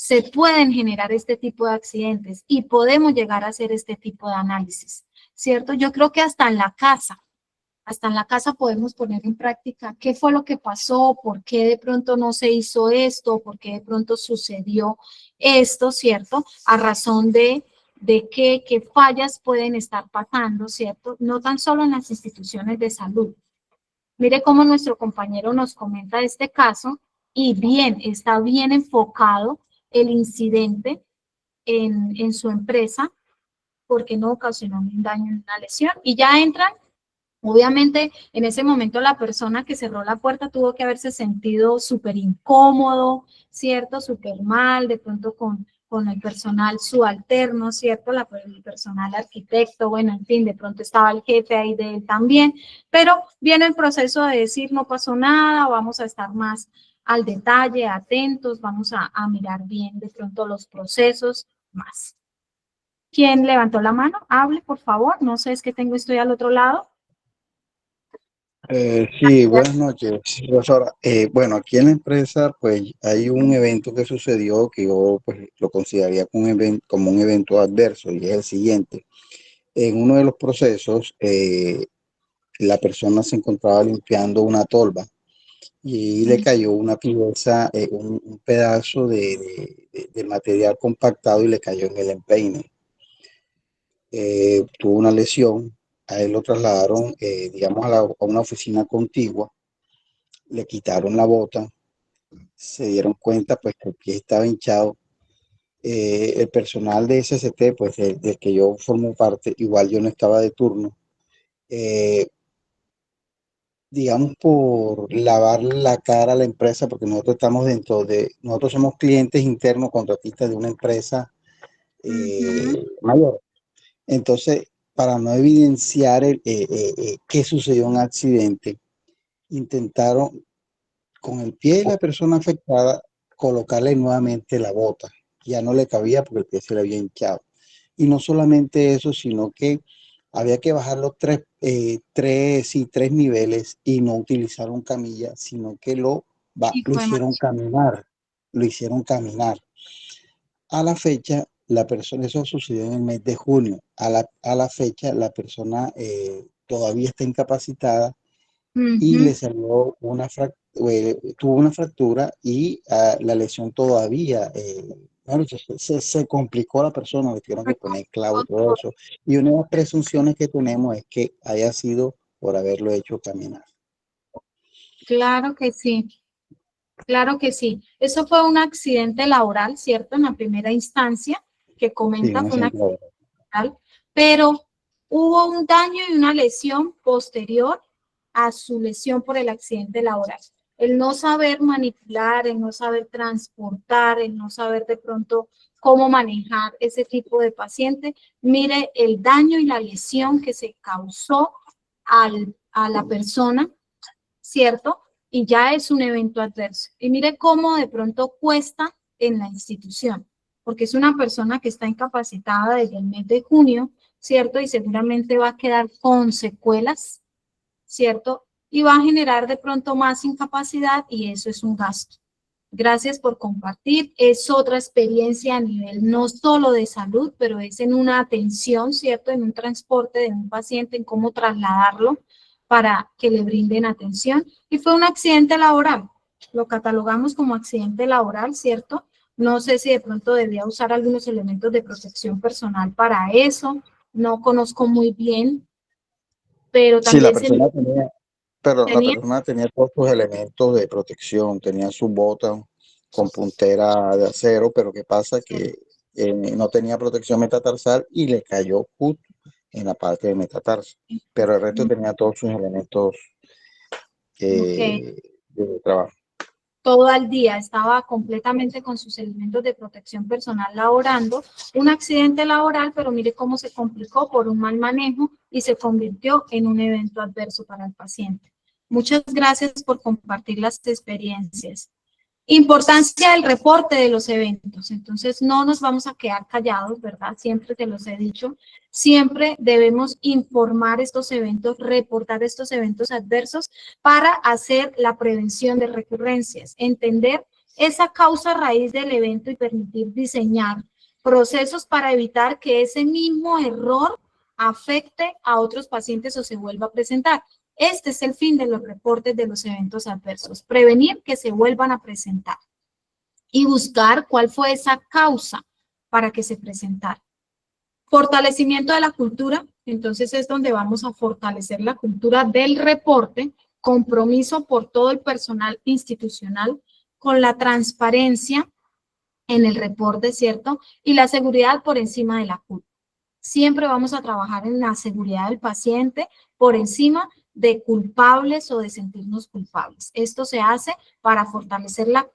Se pueden generar este tipo de accidentes y podemos llegar a hacer este tipo de análisis, ¿cierto? Yo creo que hasta en la casa podemos poner en práctica qué fue lo que pasó, por qué de pronto no se hizo esto, por qué de pronto sucedió esto, ¿cierto? A razón de qué fallas pueden estar pasando, ¿cierto? No tan solo en las instituciones de salud. Mire cómo nuestro compañero nos comenta este caso y bien, está bien enfocado el incidente en su empresa porque no ocasionó un daño ni una lesión. Y ya entran, obviamente, en ese momento la persona que cerró la puerta tuvo que haberse sentido súper incómodo, ¿cierto? Súper mal, de pronto con el personal subalterno, ¿cierto? El personal arquitecto, bueno, en fin, de pronto estaba el jefe ahí de él también, pero viene el proceso de decir no pasó nada, vamos a estar más al detalle, atentos, vamos a mirar bien de pronto los procesos más. ¿Quién levantó la mano? Hable, por favor. No sé, es que estoy al otro lado. Sí, buenas noches, profesora. Bueno, aquí en la empresa, pues hay un evento que sucedió que yo pues, lo consideraría como un evento adverso y es el siguiente. En uno de los procesos, la persona se encontraba limpiando una tolva y le cayó una pieza, un pedazo de material compactado y le cayó en el empeine. Tuvo una lesión, a él lo trasladaron, digamos, a una oficina contigua, le quitaron la bota, se dieron cuenta pues que el pie estaba hinchado. El personal de SST, pues del que yo formo parte, igual yo no estaba de turno, eh, digamos por lavar la cara a la empresa, porque nosotros somos clientes internos, contratistas de una empresa mayor. Entonces, para no evidenciar qué sucedió en un accidente, intentaron con el pie de la persona afectada colocarle nuevamente la bota. Ya no le cabía porque el pie se le había hinchado. Y no solamente eso, sino que había que bajar los tres niveles y no utilizaron camilla, sino que lo hicieron caminar. Lo hicieron caminar. A la fecha, la persona, eso sucedió en el mes de junio. A la fecha, la persona todavía está incapacitada y le salió tuvo una fractura y la lesión todavía, bueno, se complicó la persona, le tuvieron que poner clavo y todo eso. Y una de las presunciones que tenemos es que haya sido por haberlo hecho caminar. Claro que sí. Claro que sí. Eso fue un accidente laboral, ¿cierto? En la primera instancia que Sí, comenta un fue un accidente laboral. accidente laboral, pero hubo un daño y una lesión posterior a su lesión por el accidente laboral. El no saber manipular, el no saber transportar, el no saber de pronto cómo manejar ese tipo de paciente. Mire el daño y la lesión que se causó a la persona, ¿cierto? Y ya es un evento adverso. Y mire cómo de pronto cuesta en la institución, porque es una persona que está incapacitada desde el mes de junio, ¿cierto? Y seguramente va a quedar con secuelas, ¿cierto? Y va a generar de pronto más incapacidad y eso es un gasto. Gracias por compartir. Es otra experiencia a nivel no solo de salud, pero es en una atención, ¿cierto? En un transporte de un paciente, en cómo trasladarlo para que le brinden atención. Y fue un accidente laboral. Lo catalogamos como accidente laboral, ¿cierto? No sé si de pronto debía usar algunos elementos de protección personal para eso. No conozco muy bien, pero Sí, también se la tenía. persona tenía todos sus elementos de protección, tenía su bota con puntera de acero, pero ¿qué pasa? Que no tenía protección metatarsal y le cayó justo en la parte de metatarso, pero el resto tenía todos sus elementos Ok. de trabajo. Todo al día, estaba completamente con sus elementos de protección personal laborando, un accidente laboral, pero mire cómo se complicó por un mal manejo y se convirtió en un evento adverso para el paciente. Muchas gracias por compartir las experiencias. Importancia del reporte de los eventos. Entonces, no nos vamos a quedar callados, ¿verdad? Siempre te los he dicho. Siempre debemos informar estos eventos, reportar estos eventos adversos para hacer la prevención de recurrencias. Entender esa causa raíz del evento y permitir diseñar procesos para evitar que ese mismo error afecte a otros pacientes o se vuelva a presentar. Este es el fin de los reportes de los eventos adversos, prevenir que se vuelvan a presentar y buscar cuál fue esa causa para que se presentara. Fortalecimiento de la cultura, entonces es donde vamos a fortalecer la cultura del reporte, compromiso por todo el personal institucional con la transparencia en el reporte, ¿cierto? Y la seguridad por encima de la culpa. Siempre vamos a trabajar en la seguridad del paciente por encima de culpables o de sentirnos culpables. Esto se hace para fortalecer la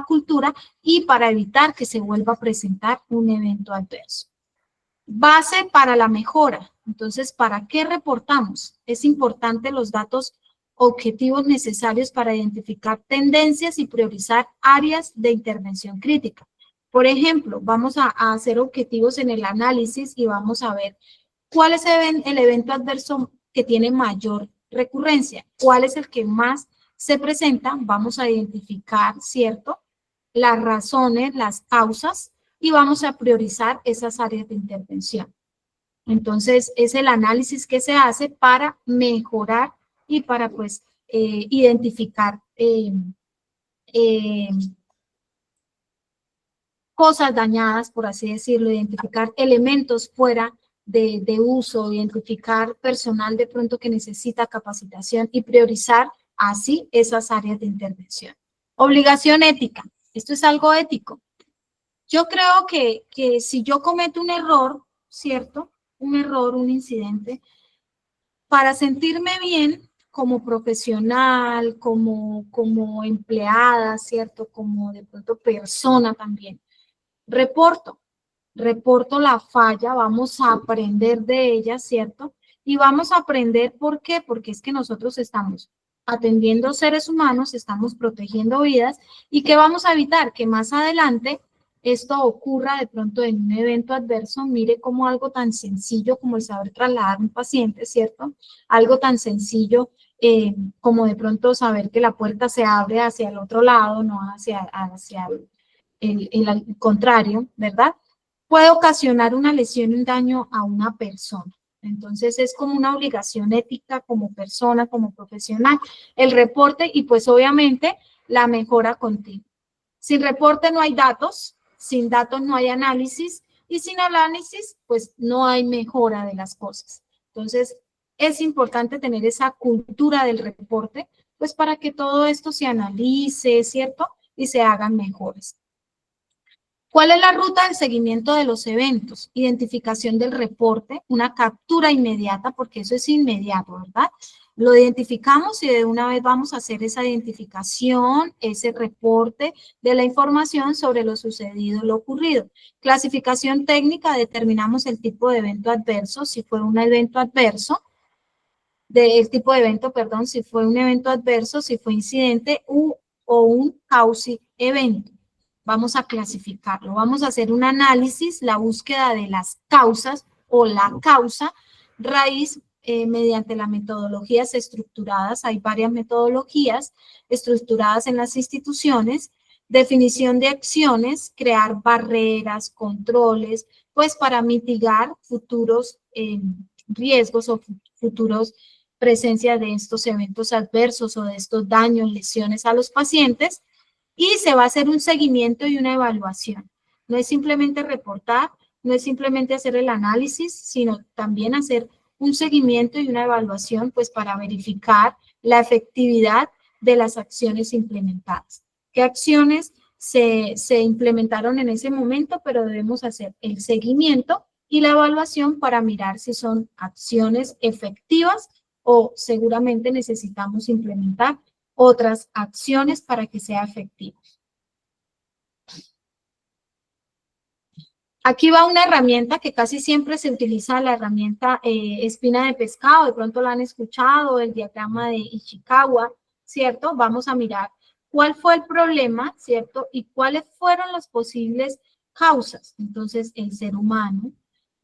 cultura y para evitar que se vuelva a presentar un evento adverso. Base para la mejora. Entonces, ¿para qué reportamos? Es importante los datos objetivos necesarios para identificar tendencias y priorizar áreas de intervención crítica. Por ejemplo, vamos a hacer objetivos en el análisis y vamos a ver cuál es el evento adverso que tiene mayor recurrencia, cuál es el que más se presenta. Vamos a identificar, ¿cierto?, las razones, las causas, y vamos a priorizar esas áreas de intervención. Entonces, es el análisis que se hace para mejorar y para, pues, identificar cosas dañadas, por así decirlo, identificar elementos fuera de uso, identificar personal de pronto que necesita capacitación y priorizar así esas áreas de intervención. Obligación ética. Esto es algo ético. Yo creo que si yo cometo un error, ¿cierto? Un error, un incidente, para sentirme bien como profesional, como empleada, ¿cierto? Como de pronto persona también. Reporto la falla, vamos a aprender de ella, ¿cierto? Y vamos a aprender ¿por qué? Porque es que nosotros estamos atendiendo seres humanos, estamos protegiendo vidas y que vamos a evitar que más adelante esto ocurra de pronto en un evento adverso. Mire cómo algo tan sencillo como el saber trasladar a un paciente, ¿cierto? Algo tan sencillo como de pronto saber que la puerta se abre hacia el otro lado, no hacia el contrario, ¿verdad? Puede ocasionar una lesión y un daño a una persona. Entonces es como una obligación ética como persona, como profesional, el reporte y pues obviamente la mejora continua. Sin reporte no hay datos, sin datos no hay análisis y sin análisis pues no hay mejora de las cosas. Entonces es importante tener esa cultura del reporte pues para que todo esto se analice, ¿cierto? Y se hagan mejoras. ¿Cuál es la ruta del seguimiento de los eventos? Identificación del reporte, una captura inmediata, porque eso es inmediato, ¿verdad? Lo identificamos y de una vez vamos a hacer esa identificación, ese reporte de la información sobre lo sucedido, lo ocurrido. Clasificación técnica, determinamos el tipo de evento adverso, si fue un evento adverso, el tipo de evento, perdón, si fue un evento adverso, si fue incidente o un causi evento. Vamos a clasificarlo, vamos a hacer un análisis, la búsqueda de las causas o la causa raíz mediante las metodologías estructuradas. Hay varias metodologías estructuradas en las instituciones, definición de acciones, crear barreras, controles, pues para mitigar futuros riesgos o futuros presencia de estos eventos adversos o de estos daños, lesiones a los pacientes. Y se va a hacer un seguimiento y una evaluación. No es simplemente reportar, no es simplemente hacer el análisis, sino también hacer un seguimiento y una evaluación, pues para verificar la efectividad de las acciones implementadas. ¿Qué acciones se implementaron en ese momento? Pero debemos hacer el seguimiento y la evaluación para mirar si son acciones efectivas o seguramente necesitamos implementar otras acciones para que sea efectivo. Aquí va una herramienta que casi siempre se utiliza, la herramienta espina de pescado, de pronto la han escuchado, el diagrama de Ishikawa, ¿cierto? Vamos a mirar cuál fue el problema, ¿cierto? Y cuáles fueron las posibles causas. Entonces, el ser humano,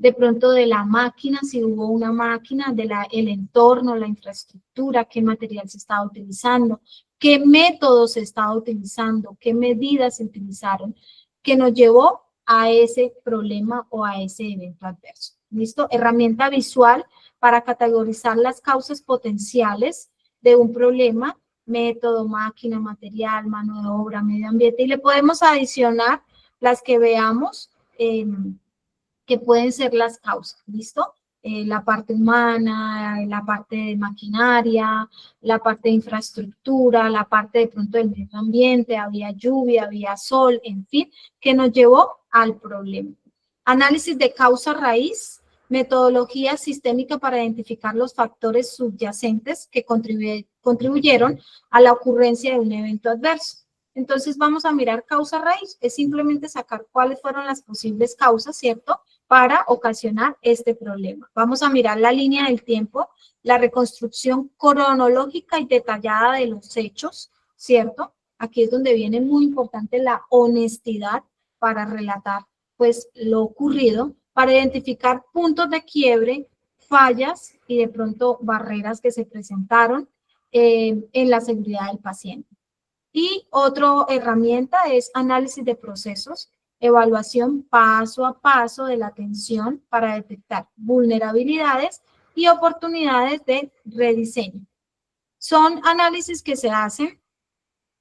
de pronto de la máquina, si hubo una máquina, el entorno, la infraestructura, qué material se estaba utilizando, qué métodos se estaba utilizando, qué medidas se utilizaron, que nos llevó a ese problema o a ese evento adverso. ¿Listo? Herramienta visual para categorizar las causas potenciales de un problema, método, máquina, material, mano de obra, medio ambiente, y le podemos adicionar las que veamos que pueden ser las causas, ¿listo? La parte humana, la parte de maquinaria, la parte de infraestructura, la parte de pronto del medio ambiente, había lluvia, había sol, en fin, que nos llevó al problema. Análisis de causa raíz, metodología sistémica para identificar los factores subyacentes que contribuyeron a la ocurrencia de un evento adverso. Entonces vamos a mirar causa raíz, es simplemente sacar cuáles fueron las posibles causas, ¿cierto?, para ocasionar este problema. Vamos a mirar la línea del tiempo, la reconstrucción cronológica y detallada de los hechos, ¿cierto? Aquí es donde viene muy importante la honestidad para relatar, pues, lo ocurrido, para identificar puntos de quiebre, fallas y de pronto barreras que se presentaron en la seguridad del paciente. Y otra herramienta es análisis de procesos, evaluación paso a paso de la atención para detectar vulnerabilidades y oportunidades de rediseño. Son análisis que se hacen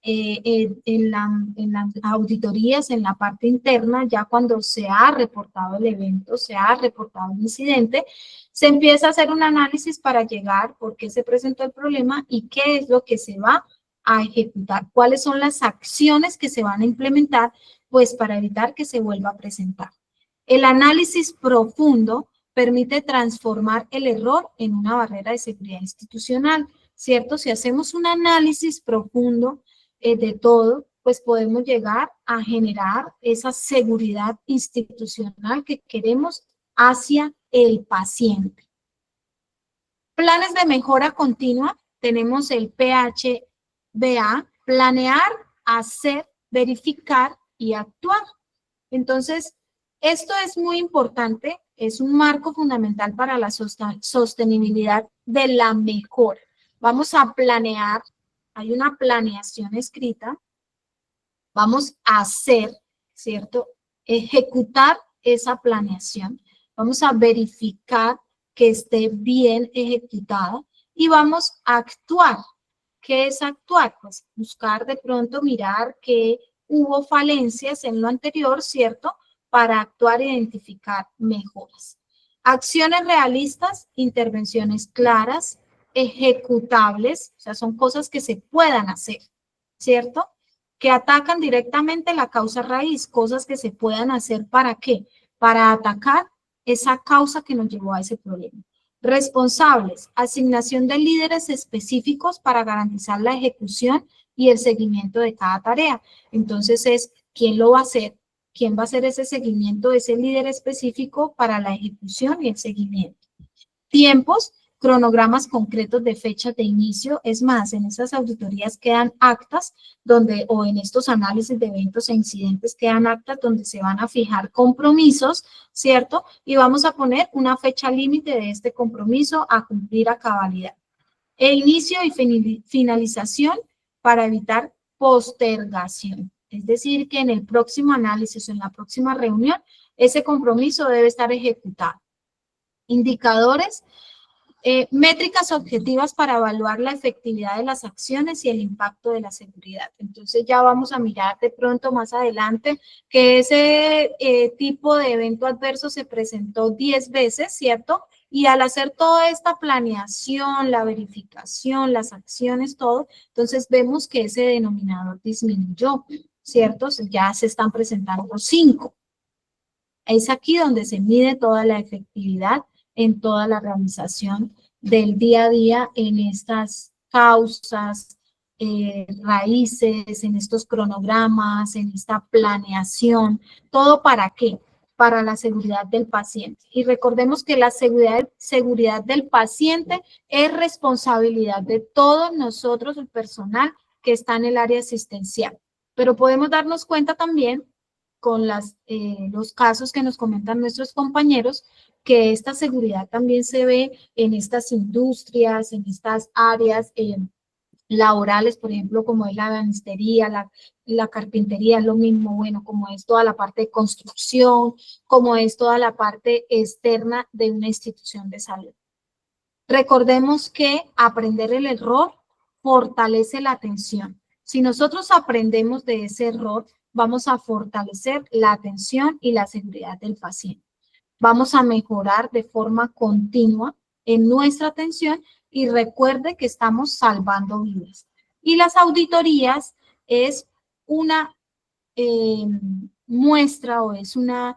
en las auditorías, en la parte interna, ya cuando se ha reportado el evento, se ha reportado el incidente, se empieza a hacer un análisis para llegar por qué se presentó el problema y qué es lo que se va a ejecutar, cuáles son las acciones que se van a implementar, pues para evitar que se vuelva a presentar. El análisis profundo permite transformar el error en una barrera de seguridad institucional, ¿cierto? Si hacemos un análisis profundo de todo, pues podemos llegar a generar esa seguridad institucional que queremos hacia el paciente. Planes de mejora continua, tenemos el PHBA, planear, hacer, verificar y actuar. Entonces, esto es muy importante, es un marco fundamental para la sostenibilidad de la mejora. Vamos a planear, hay una planeación escrita, vamos a hacer, ¿cierto? Ejecutar esa planeación, vamos a verificar que esté bien ejecutada y vamos a actuar. ¿Qué es actuar? Pues buscar de pronto, mirar que hubo falencias en lo anterior, ¿cierto? Para actuar e identificar mejoras. Acciones realistas, intervenciones claras, ejecutables, o sea, son cosas que se puedan hacer, ¿cierto? Que atacan directamente la causa raíz, cosas que se puedan hacer, ¿para qué? Para atacar esa causa que nos llevó a ese problema. Responsables, asignación de líderes específicos para garantizar la ejecución y el seguimiento de cada tarea. Entonces es, ¿quién lo va a hacer? ¿Quién va a hacer ese seguimiento de ese líder específico para la ejecución y el seguimiento? Tiempos, cronogramas concretos de fechas de inicio. Es más, en esas auditorías quedan actas donde, o en estos análisis de eventos e incidentes quedan actas donde se van a fijar compromisos, ¿cierto? Y vamos a poner una fecha límite de este compromiso a cumplir a cabalidad. E inicio y finalización para evitar postergación. Es decir, que en el próximo análisis o en la próxima reunión, ese compromiso debe estar ejecutado. Indicadores, métricas objetivas para evaluar la efectividad de las acciones y el impacto de la seguridad. Entonces ya vamos a mirar de pronto más adelante que ese tipo de evento adverso se presentó 10 veces, ¿cierto? Y al hacer toda esta planeación, la verificación, las acciones, todo, entonces vemos que ese denominador disminuyó, ¿cierto? Ya se están presentando 5. Es aquí donde se mide toda la efectividad en toda la realización del día a día en estas causas, raíces, en estos cronogramas, en esta planeación. ¿Todo para qué? Para la seguridad del paciente. Y recordemos que la seguridad del paciente es responsabilidad de todos nosotros, el personal que está en el área asistencial. Pero podemos darnos cuenta también con los casos que nos comentan nuestros compañeros, que esta seguridad también se ve en estas industrias, en estas áreas laborales, por ejemplo, como es la ebanistería, la carpintería, es lo mismo, bueno, como es toda la parte de construcción, como es toda la parte externa de una institución de salud. Recordemos que aprender el error fortalece la atención. Si nosotros aprendemos de ese error, vamos a fortalecer la atención y la seguridad del paciente. Vamos a mejorar de forma continua en nuestra atención y recuerde que estamos salvando vidas. Y las auditorías es una muestra o es una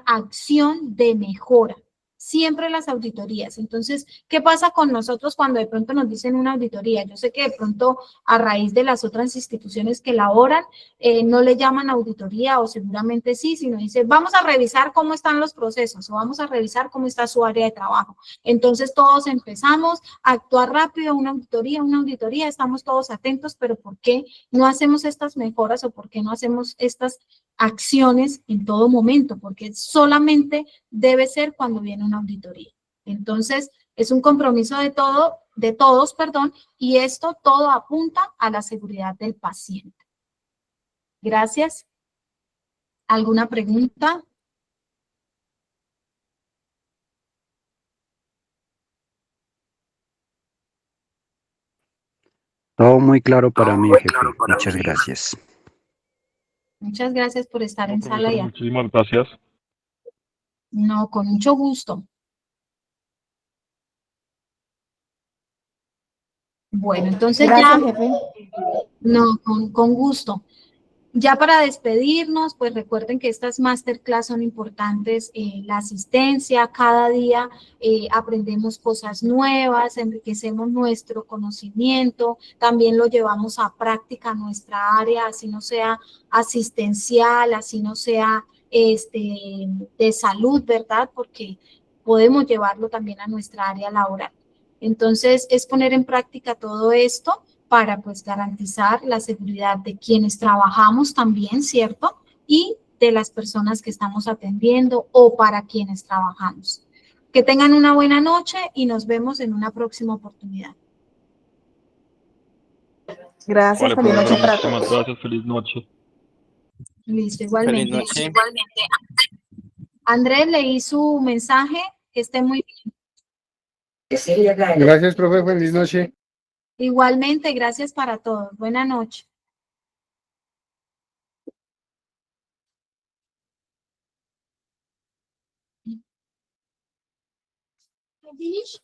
acción de mejora. Siempre las auditorías. Entonces, ¿qué pasa con nosotros cuando de pronto nos dicen una auditoría? Yo sé que de pronto a raíz de las otras instituciones que elaboran, no le llaman auditoría o seguramente sí, sino dice, vamos a revisar cómo están los procesos o vamos a revisar cómo está su área de trabajo. Entonces, todos empezamos a actuar rápido, una auditoría, estamos todos atentos, pero ¿por qué no hacemos estas mejoras o por qué no hacemos estas acciones en todo momento? Porque solamente debe ser cuando viene una auditoría. Entonces, es un compromiso de todos, y esto todo apunta a la seguridad del paciente. Gracias. ¿Alguna pregunta? Todo muy claro para mí, jefe. Muchas gracias. Muchas gracias por estar en sala ya. Muchísimas gracias. No, con mucho gusto. Bueno, entonces Gracias, ya, jefe. no, con gusto. Ya para despedirnos, pues recuerden que estas masterclass son importantes, la asistencia, cada día aprendemos cosas nuevas, enriquecemos nuestro conocimiento, también lo llevamos a práctica a nuestra área, así no sea asistencial, así no sea de salud, ¿verdad? Porque podemos llevarlo también a nuestra área laboral. Entonces, es poner en práctica todo esto para pues garantizar la seguridad de quienes trabajamos también, ¿cierto? Y de las personas que estamos atendiendo o para quienes trabajamos. Que tengan una buena noche y nos vemos en una próxima oportunidad. Gracias, Vale, feliz noche profesora, para muchísimas todos. gracias. Feliz noche. Listo, Feliz igualmente. noche. Andrés, leí su mensaje, que esté muy bien. Gracias, profe. Feliz noche. Igualmente, gracias para todos. Buena noche. Finish?